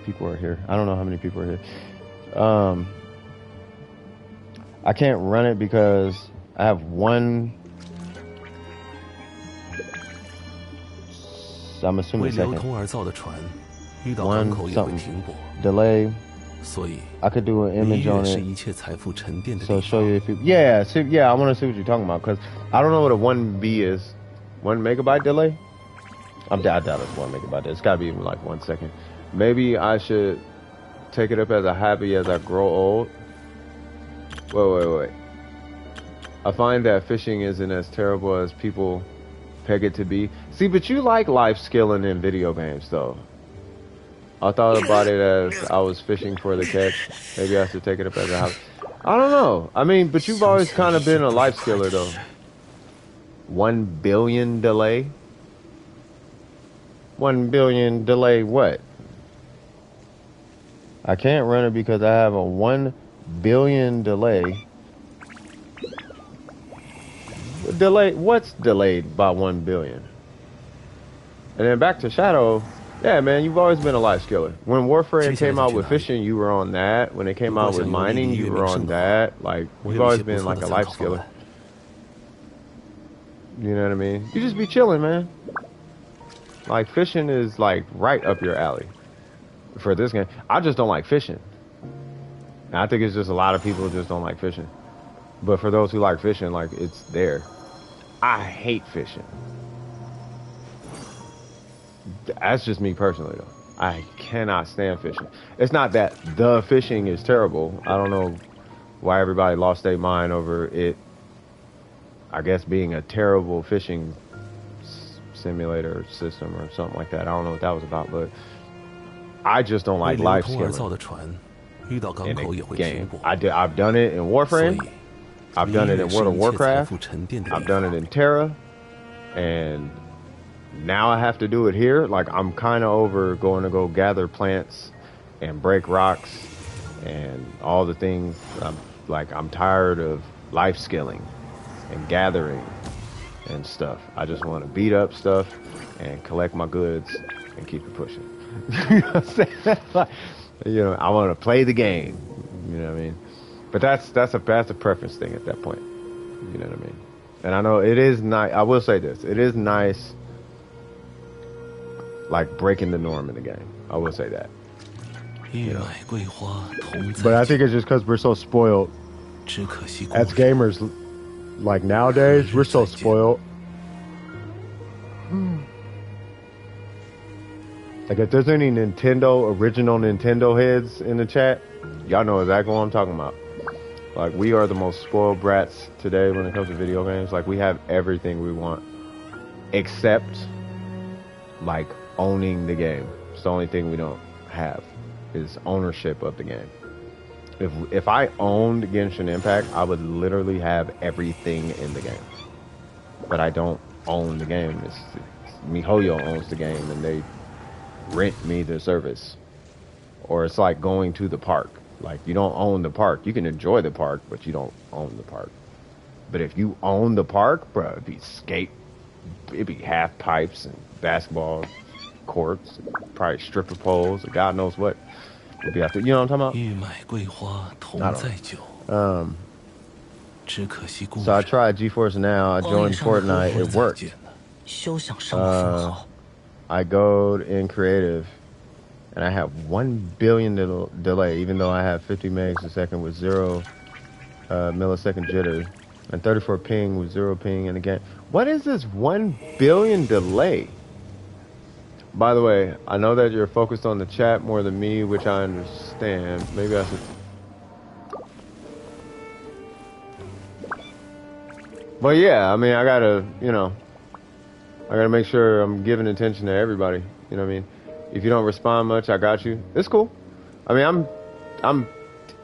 People are here. I don't know how many people are here. I can't run it because I have one. I'm assuming second. One something delay. 所以 I could do an 离 image on 月是 it. 一切财富沉淀的 So 地 show 方。 you if you, yeah, see, yeah, I want to see what you're talking about because I don't know what a 1B is. 1 megabyte delay? I doubt it's 1 megabyte. It's got to be like 1 second. Maybe I should take it up as a hobby as I grow old. Wait. I find that fishing isn't as terrible as people peg it to be. See, but you like life skilling in video games, though. I thought about it as I was fishing for the catch. Maybe I should take it up as a hobby. I don't know. I mean, but you've always kind of been a life skiller, though. 1 billion delay? 1 billion delay what? I can't run it because I have a 1 billion delay. Delay? What's delayed by 1 billion? And then back to Shadow. Yeah, man, you've always been a life skiller. When Warframe came out with fishing, you were on that. When it came out with mining, you were on that. Like, you've always been like a life skiller. You know what I mean? You just be chilling, man. Like, fishing is like right up your alley for this game. I just don't like fishing. And I think it's just a lot of people just don't like fishing. But for those who like fishing, like, it's there. I hate fishing. That's just me personally, though. I cannot stand fishing. It's not that the fishing is terrible. I don't know why everybody lost their mind over it. I guess being a terrible fishing simulator system or something like that. I don't know what that was about, but I just don't like life skilling in a game. I've done it in Warframe. I've done it in World of Warcraft. I've done it in Terra. And now I have to do it here. Like, I'm kind of over going to go gather plants and break rocks and all the things. I'm tired of life skilling and gathering and stuff. I just want to beat up stuff and collect my goods and keep it pushing. You know what I'm saying? You know, I want to play the game. You know what I mean? But that's a preference thing at that point. You know what I mean? And I know it is nice. I will say this: it is nice, like, breaking the norm in the game. I will say that. You know? But I think it's just because we're so spoiled as gamers. Like, nowadays, we're so spoiled. Like, if there's any original Nintendo heads in the chat, y'all know exactly what I'm talking about. Like, we are the most spoiled brats today when it comes to video games. Like, we have everything we want, except, like, owning the game. It's the only thing we don't have, is ownership of the game. If I owned Genshin Impact, I would literally have everything in the game. But I don't own the game. It's MiHoYo owns the game, and they rent me the service. Or it's like going to the park. Like, you don't own the park. You can enjoy the park, but you don't own the park. But if you own the park, bro, it'd be half pipes and basketball courts, probably stripper poles, or God knows what. It'd be out there. You know what I'm talking about? So I tried GeForce Now. I joined Fortnite. It worked. I go in creative, and I have 1 billion delay, even though I have 50 megs a second with 0 millisecond jitter, and 34 ping with 0 ping in the game. What is this 1 billion delay? By the way, I know that you're focused on the chat more than me, which I understand. Maybe I should... But yeah, I mean, I gotta make sure I'm giving attention to everybody. You know what I mean? If you don't respond much, I got you. It's cool. I mean, I'm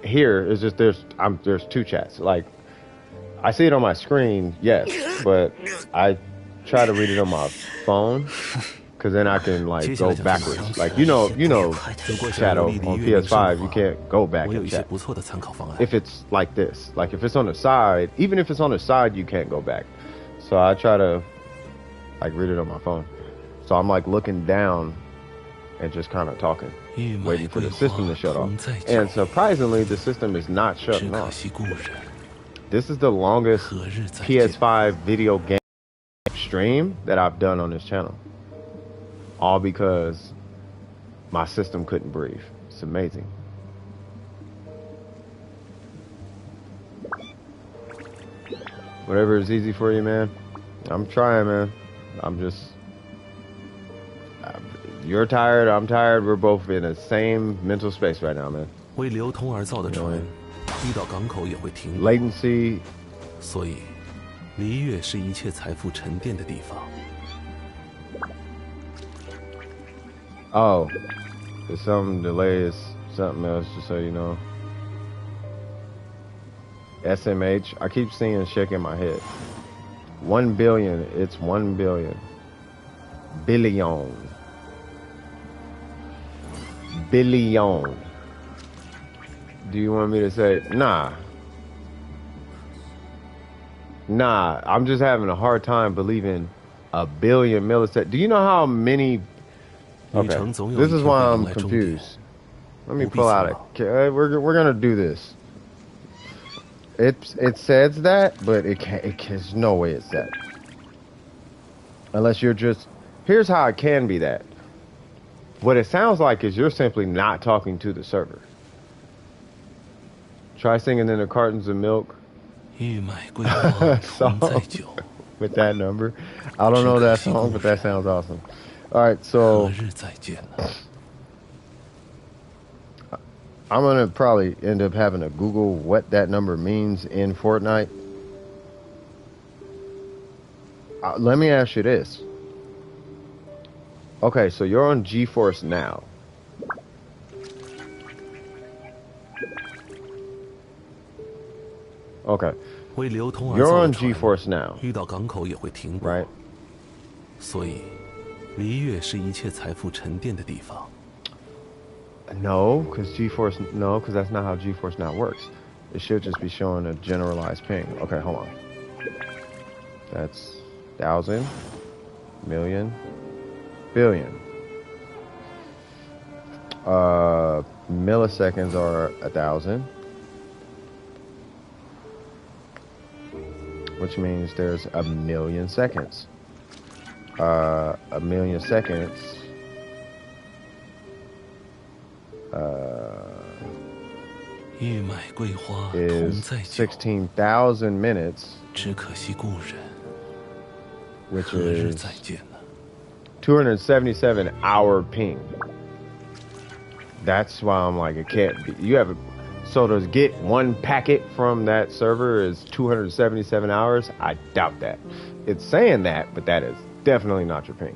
here. It's just there's 2 chats. Like, I see it on my screen, yes, but I try to read it on my phone. Because then I can, like, go backwards. Like, you know, Shadow on PS5, you can't go back and chat. If it's like this. Like, if it's on the side, even if it's on the side, you can't go back. So I try to, like, read it on my phone. So I'm, like, looking down and just kind of talking, waiting for the system to shut off. And surprisingly, the system is not shutting off. This is the longest PS5 video game stream that I've done on this channel. All because my system couldn't breathe. It's amazing. Whatever is easy for you, man. I'm trying, man. You're tired, I'm tired. We're both in the same mental space right now, man. 为流通而造的船，遇到港口也会停泊。 Latency. 所以，璃月是一切财富沉淀的地方。 Oh, there's some delay is something else, just so you know. SMH, I keep seeing shake in my head. 1 billion, it's 1 billion. Billion. Billion. Do you want me to say, nah? Nah, I'm just having a hard time believing a billion milliseconds. Do you know how many... Okay, this is why I'm confused. Let me pull out a... We're gonna do this. It says that, but there's no way it's that. Unless you're just... Here's how it can be that. What it sounds like is you're simply not talking to the server. Try singing in the cartons of milk. Song with that number. I don't know that song, but that sounds awesome. Alright, so... I'm gonna probably end up having to Google what that number means in Fortnite. Let me ask you this. Okay, so you're on GeForce Now. Okay. You're on GeForce Now. Right? 所以，璃月是一切财富沉淀的地方。 No, because that's not how GeForce Now works. It should just be showing a generalized ping. Okay, hold on. That's 1,000, million, billion. Milliseconds are 1,000, which means there's a million seconds. A million seconds is 16,000 minutes, which is 277 hour ping. That's why I'm like, it can't be. You have so to get one packet from that server is 277 hours. I doubt that. It's saying that, but that is definitely not your ping.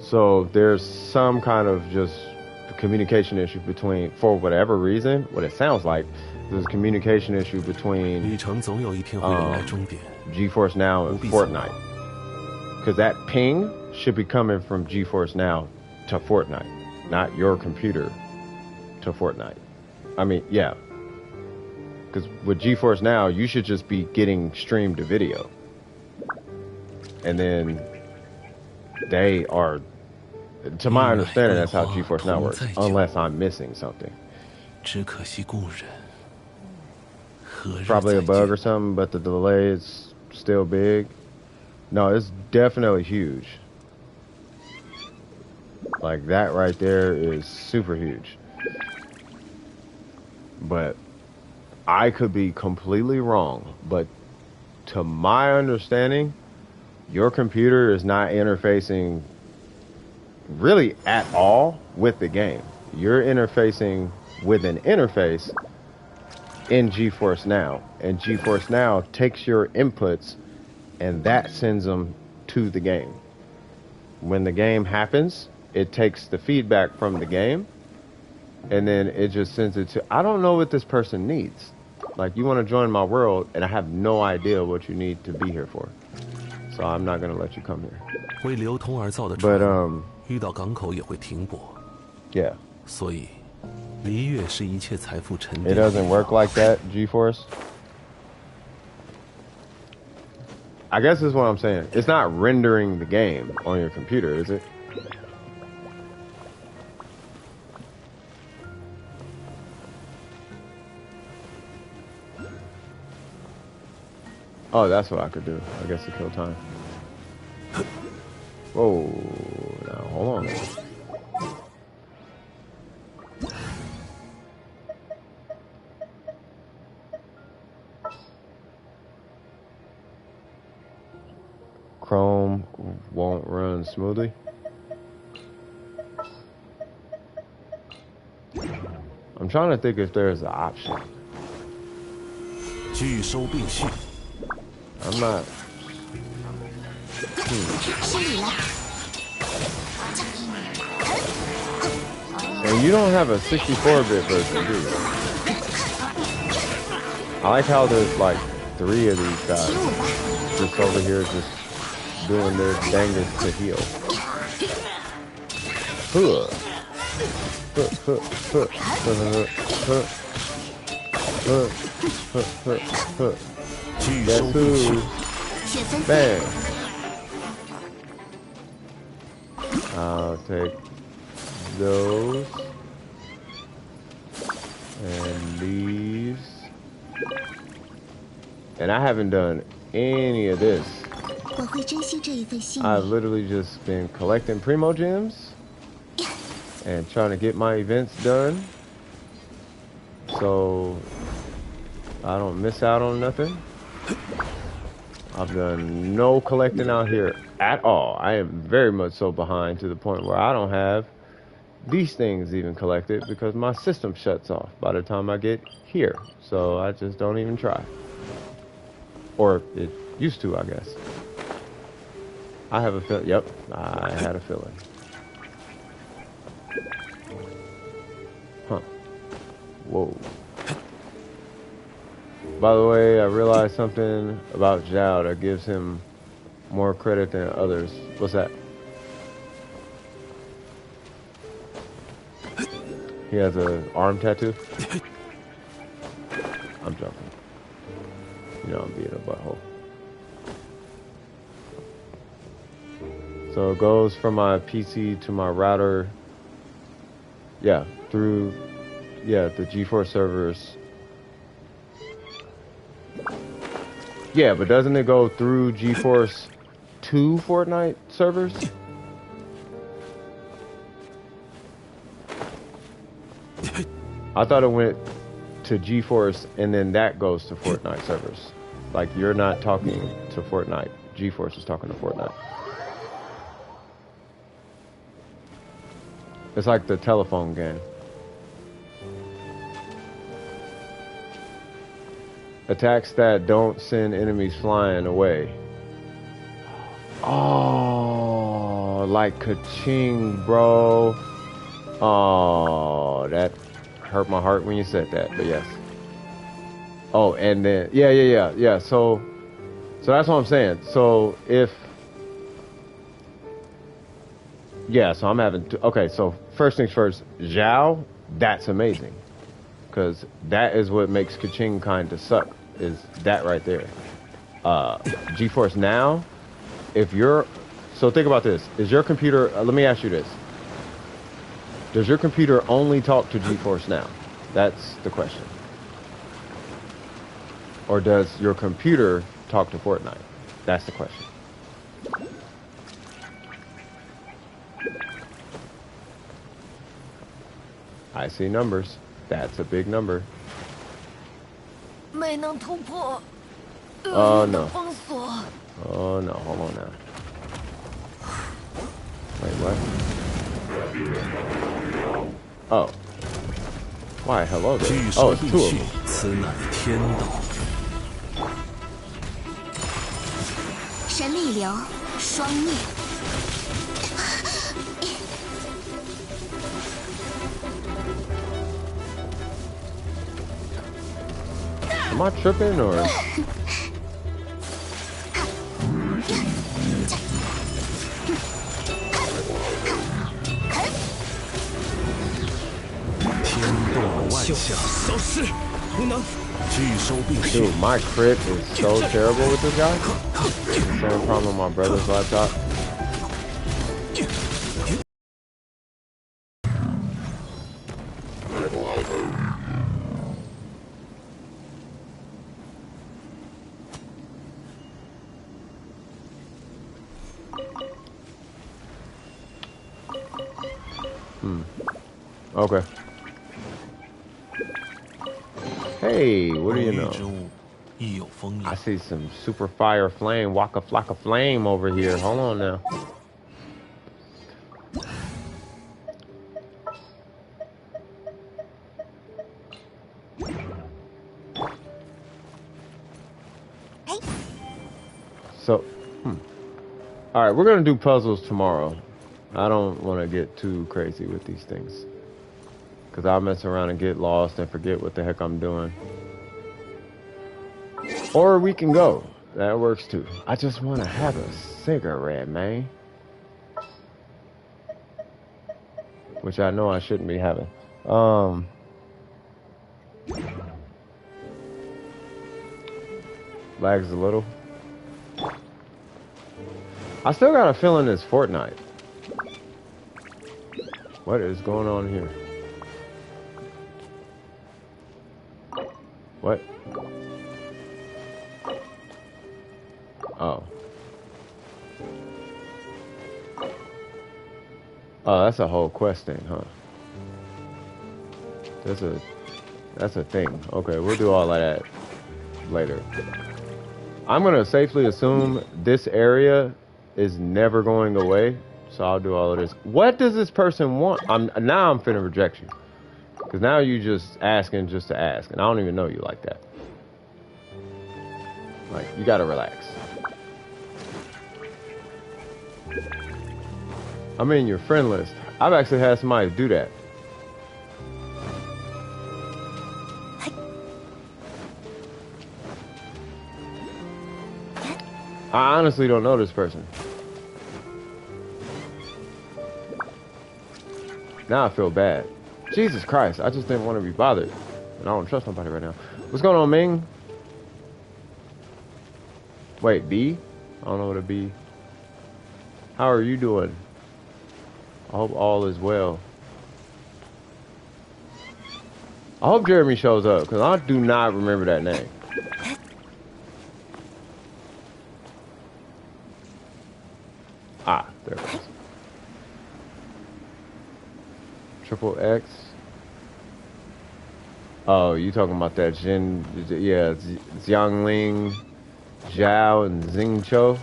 So there's some kind of just communication issue between, for whatever reason, what it sounds like, there's a communication issue between GeForce Now and Fortnite. Because that ping should be coming from GeForce Now to Fortnite, not your computer to Fortnite. I mean, yeah. Because with GeForce Now, you should just be getting streamed to video. And then they are, to my understanding, that's how GeForce Now works, unless I'm missing something. Probably a bug or something, but the delay is still big. No, it's definitely huge. Like that right there is super huge. But I could be completely wrong, but to my understanding, your computer is not interfacing really at all with the game. You're interfacing with an interface in GeForce Now, and GeForce Now takes your inputs and that sends them to the game. When the game happens, it takes the feedback from the game and then it just sends it to, I don't know what this person needs. Like, you want to join my world and I have no idea what you need to be here for. So I'm not going to let you come here. But yeah. It doesn't work like that, GeForce. I guess that's what I'm saying. It's not rendering the game on your computer, is it? Oh, that's what I could do. I guess to kill time. Whoa. Now, hold on. Chrome won't run smoothly. I'm trying to think if there's an option. I'm not. And you don't have a 64-bit version, do you? I like how there's like 3 of these guys just over here just doing their dangest to heal. Guess who? Bang. I'll take those and these. And I haven't done any of this. I've literally just been collecting Primo Gems and trying to get my events done so I don't miss out on nothing. I've done no collecting out here at all. I am very much so behind to the point where I don't have these things even collected because my system shuts off by the time I get here. So I just don't even try. Or it used to, I guess. I have a feel. Yep, I had a feeling. Huh. Whoa. By the way, I realized something about Zhao that gives him more credit than others. What's that? He has an arm tattoo? I'm joking. You know I'm being a butthole. So it goes from my PC to my router. Yeah, through, yeah, the GeForce servers. Yeah, but doesn't it go through GeForce to Fortnite servers? I thought it went to GeForce and then that goes to Fortnite servers. Like you're not talking to Fortnite. GeForce is talking to Fortnite. It's like the telephone game. Attacks that don't send enemies flying away. Oh, like ka-ching, bro. Oh, that hurt my heart when you said that, but yes. Oh, and then, yeah. So that's what I'm saying. So if, yeah, so I'm having to, okay, so first things first, Zhao, that's amazing. Because that is what makes ka-ching kind of suck, is that right there. GeForce Now, if you're, so think about this. Is your computer, let me ask you this. Does your computer only talk to GeForce Now? That's the question. Or does your computer talk to Fortnite? That's the question. I see numbers. That's a big number. Oh no. Oh no, hold on now. Wait, what? Oh. Why, hello there. Oh, it's 2 of them. 神力流双灭。 Am I tripping or? Dude, my crit is so terrible with this guy. Same problem on my brother's laptop. Okay. Hey, what do you know? 锋利。I see some super fire flame, waka flocka flame over here. Hold on now. So, all right, we're gonna do puzzles tomorrow. I don't want to get too crazy with these things, because I'll mess around and get lost and forget what the heck I'm doing. Or we can go. That works too. I just want to have a cigarette, man. Which I know I shouldn't be having. Lags a little. I still got a feeling it's Fortnite. What is going on here? What? Oh. Oh, that's a whole quest thing, huh? That's a thing. Okay, we'll do all of that later. I'm gonna safely assume this area is never going away, so I'll do all of this. What does this person want? I'm finna reject you, because now you just asking just to ask, and I don't even know you like that. Like, you gotta relax. I'm in your friend list. I've actually had somebody do that. I honestly don't know this person. Now I feel bad. Jesus Christ, I just didn't want to be bothered. And I don't trust nobody right now. What's going on, Ming? Wait, B? I don't know what a B. How are you doing? I hope all is well. I hope Jeremy shows up, because I do not remember that name. Ah, there it is. Triple X. Oh, you talking about that Jin, yeah, Xiangling, Zhao, and Xingqiu.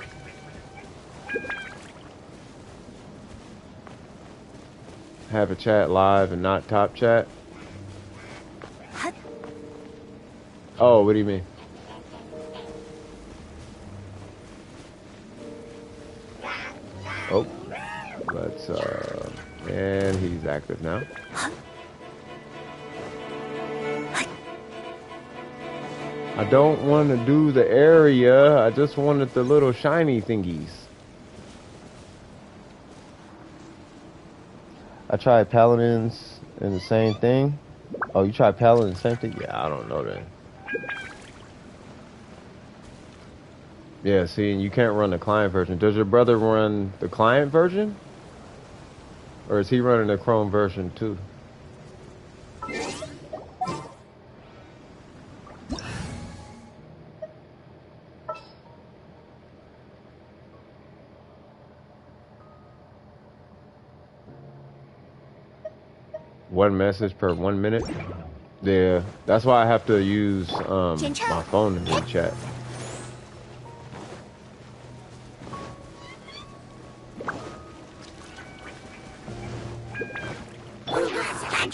Have a chat live and not top chat. Oh, what do you mean? Oh, let's, and he's active now. I don't want to do the area, I just wanted the little shiny thingies. I tried paladins and the same thing. Oh, you tried paladin, same thing? Yeah, I don't know that. Yeah, see, and you can't run the client version. Does your brother run the client version? Or is he running the Chrome version too? One message per 1 minute? Yeah, that's why I have to use my phone to do chat.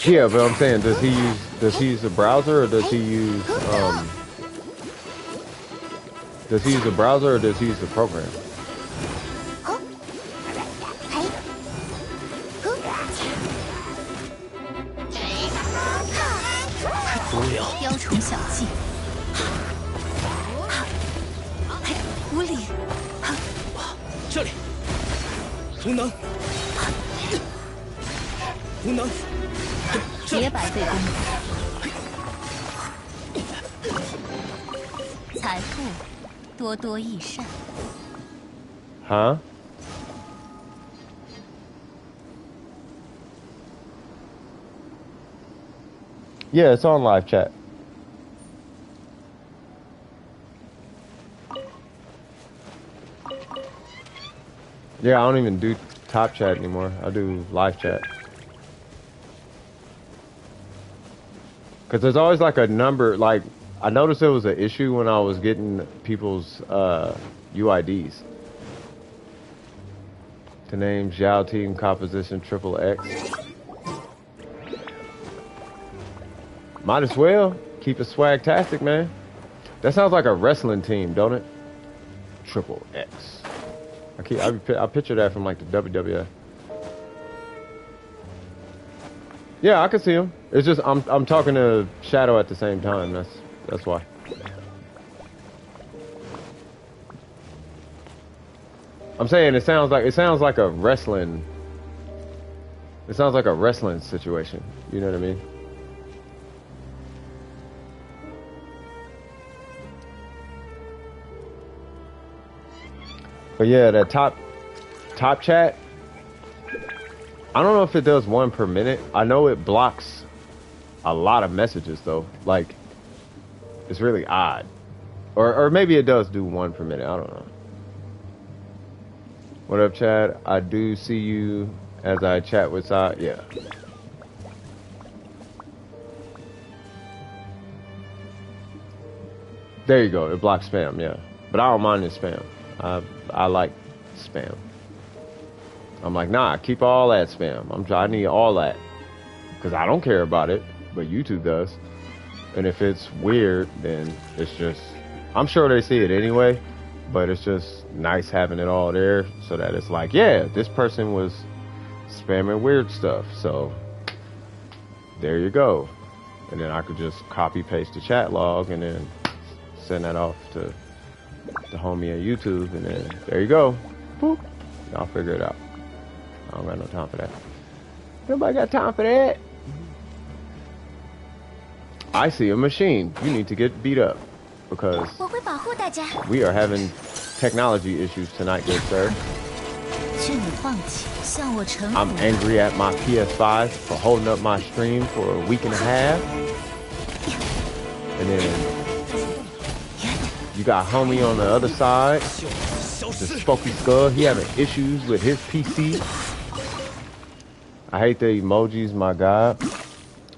Yeah, but I'm saying, does he use a browser, or does he use a browser, or does he use the program? Huh? Yeah, it's on live chat. Yeah, I don't even do top chat anymore. I do live chat. Because there's always like a number, like, I noticed there was an issue when I was getting people's UIDs. To name Zhao Team Composition Triple X. Might as well keep it swag-tastic, man. That sounds like a wrestling team, don't it? Triple X. I picture that from like the WWF. Yeah, I can see him. It's just I'm talking to Shadow at the same time. That's why. I'm saying it sounds like a wrestling. It sounds like a wrestling situation. You know what I mean? But yeah, that top chat. I don't know if it does 1 per minute. I know it blocks a lot of messages though. Like, it's really odd. Or maybe it does do 1 per minute. I don't know. What up, Chad? I do see you as I chat with Sai. Yeah. There you go. It blocks spam. Yeah. But I don't mind the spam. I like spam. I'm like, nah, keep all that spam. I need all that. Because I don't care about it, but YouTube does. And if it's weird, then it's just... I'm sure they see it anyway, but it's just nice having it all there so that it's like, yeah, this person was spamming weird stuff. So, there you go. And then I could just copy-paste the chat log and then send that off to the homie at YouTube, and then there you go. Boop. Y'all figure it out. I don't got no time for that. Nobody got time for that. I see a machine. You need to get beat up because we are having technology issues tonight, good sir. I'm angry at my PS5 for holding up my stream for a week and a half. And then you got homie on the other side, the Spooky Skull. He having issues with his PC. I hate the emojis, my God.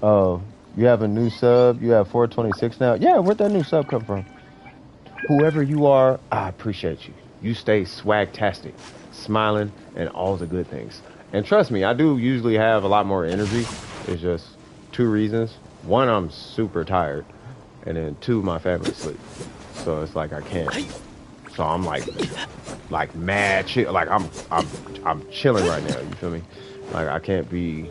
Oh, you have a new sub. You have 426 now. Yeah, where'd that new sub come from? Whoever you are, I appreciate you. You stay swag-tastic, smiling, and all the good things. And trust me, I do usually have a lot more energy. It's just 2 reasons. 1, I'm super tired. And then 2, my family's asleep. So it's like I can't. So I'm like mad chill. Like I'm chilling right now. You feel me? Like I can't be,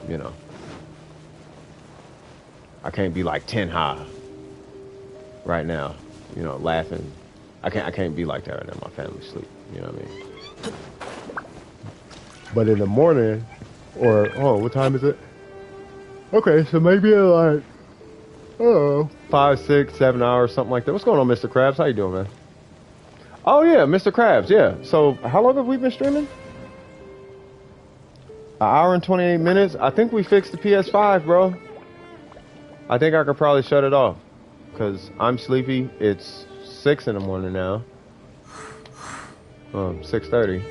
you know. I can't be like 10 high right now. You know, laughing. I can't be like that right now. My family's asleep. You know what I mean? But in the morning, or what time is it? Okay, so maybe like. Oh, 5, 6, 7 hours, something like that. What's going on, Mr. Krabs? How you doing, man? Oh, yeah, Mr. Krabs, yeah. So, how long have we been streaming? 1 hour and 28 minutes. I think we fixed the PS5, bro. I think I could probably shut it off. Because I'm sleepy. It's 6 in the morning now. 6:30.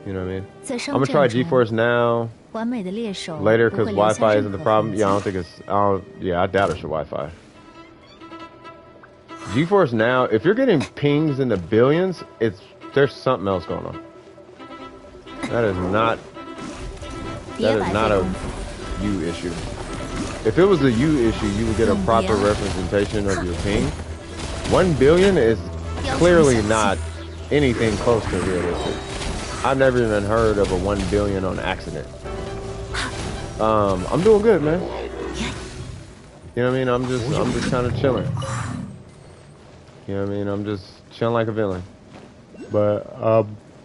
You know what I mean? I'm going to try GeForce Now. Later, because Wi-Fi isn't the problem. Yeah, I don't think it's... I doubt it's your Wi-Fi. GeForce Now, if you're getting pings in the billions, there's something else going on. That is not a U issue. If it was a U issue, you would get a proper representation of your ping. 1 billion is clearly not anything close to realistic. I've never even heard of a 1 billion on accident. I'm doing good, man. You know what I mean? I'm just kind of chilling. You know what I mean? I'm just chilling like a villain. But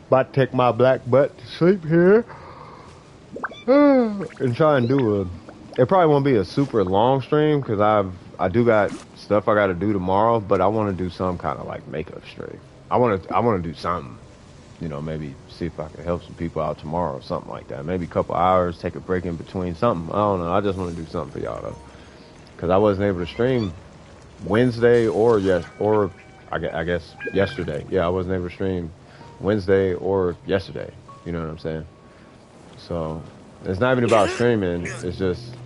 about to take my black butt to sleep here and try and do it probably won't be a super long stream because I do got stuff I got to do tomorrow, but I want to do some kind of like makeup stream. I want to do something. You know, maybe see if I can help some people out tomorrow or something like that. Maybe a couple hours, take a break in between, something. I don't know. I just want to do something for y'all, though. Because I wasn't able to stream Wednesday or I guess yesterday. Yeah, I wasn't able to stream Wednesday or yesterday. You know what I'm saying? So, it's not even about streaming. It's just,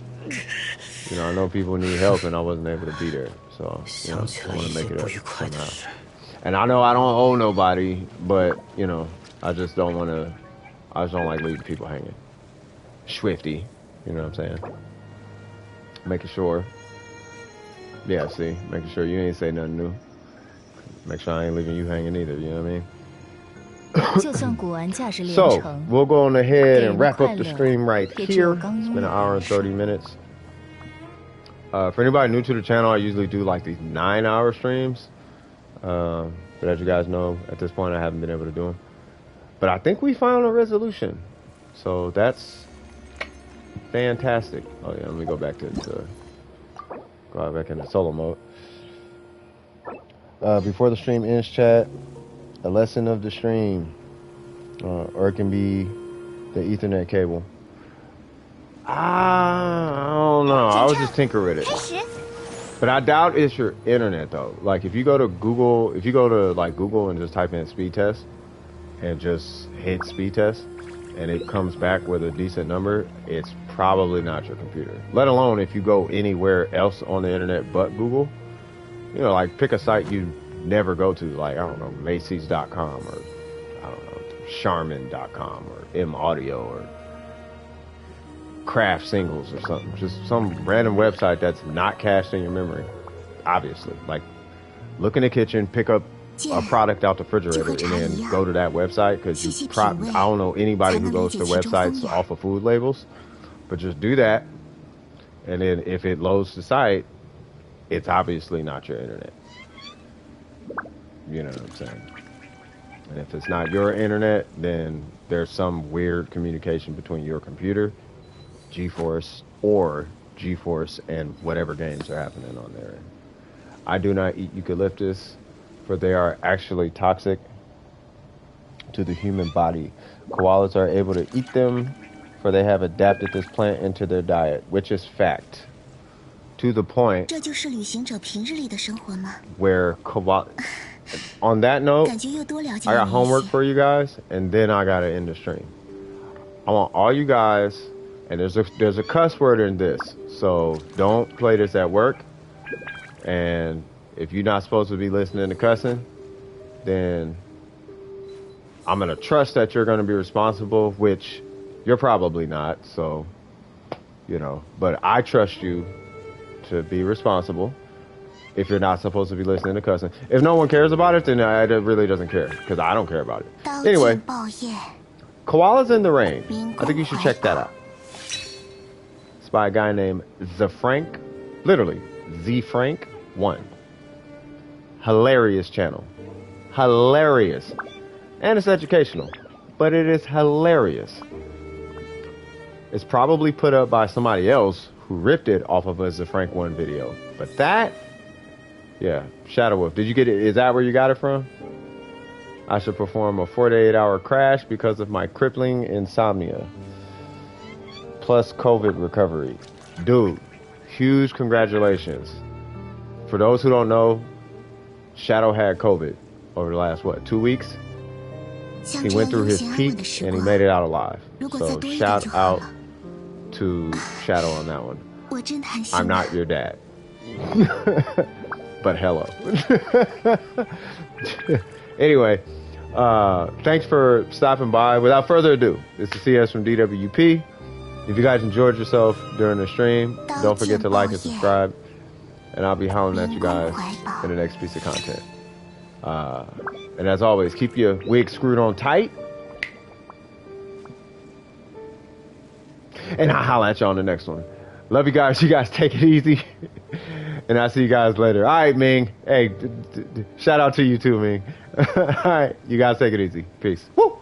You know, I know people need help, and I wasn't able to be there. So, you know, I want to make it up somehow. And I know I don't owe nobody, but, you know, I just don't like leaving people hanging. Swifty, you know what I'm saying? Making sure. Yeah, see, making sure you ain't say nothing new. Make sure I ain't leaving you hanging either, you know what I mean? So, we'll go on ahead and wrap up the stream right here. It's been an hour and 30 minutes. For anybody new to the channel, I usually do like these 9-hour streams. But as you guys know, at this point, I haven't been able to do them. But I think we found a resolution. So that's fantastic. Oh yeah, let me go back to go back into solo mode. Before the stream ends, chat, a lesson of the stream, or it can be the Ethernet cable. I don't know. I was just tinkering with it. But I doubt it's your internet though. Like if you go to Google, Google and just type in speed test and just hit speed test and it comes back with a decent number, it's probably not your computer. Let alone if you go anywhere else on the internet but Google. You know, like pick a site you never go to, like, I don't know, Macy's.com or, I don't know, Charmin.com or M-Audio or Craft Singles or something. Just some random website that's not cached in your memory, obviously. Like, look in the kitchen, pick up a product out the refrigerator, and then go to that website, because I don't know anybody who goes to websites off of food labels, but just do that, and then if it loads the site, it's obviously not your internet. You know what I'm saying? And if it's not your internet, then there's some weird communication between your computer, GeForce, or GeForce and whatever games are happening on there. I do not eat eucalyptus, for they are actually toxic to the human body. Koalas are able to eat them, for they have adapted this plant into their diet, which is fact. To the point where koala... On that note, I got homework for you guys, and then I gotta end the stream. I want all you guys, and there's a cuss word in this, so don't play this at work. And if you're not supposed to be listening to cussing, then I'm gonna trust that you're gonna be responsible, which you're probably not. So, you know, but I trust you to be responsible. If you're not supposed to be listening to cussing. If no one cares about it, then it really doesn't care, because I don't care about it. Anyway, Koalas in the Rain. I think you should check that out. It's by a guy named ZeFrank. Literally, ZeFrank1. Hilarious channel. Hilarious. And it's educational. But it is hilarious. It's probably put up by somebody else who ripped it off of a ZeFrank1 video. But that... Yeah, Shadow Wolf. Did you get it? Is that where you got it from? I should perform a 48-hour crash because of my crippling insomnia. Plus COVID recovery. Dude, huge congratulations. For those who don't know, Shadow had COVID over the last, 2 weeks? He went through his peak and he made it out alive. So shout out to Shadow on that one. I'm not your dad. But hello. Anyway, thanks for stopping by. Without further ado, this is CS from DWP. If you guys enjoyed yourself during the stream, don't forget to like and subscribe. And I'll be hollering at you guys in the next piece of content. And as always, keep your wig screwed on tight. And I'll holler at you on the next one. Love you guys. You guys take it easy. And I'll see you guys later. All right, Ming. Hey, shout out to you too, Ming. All right, you guys take it easy. Peace. Woo!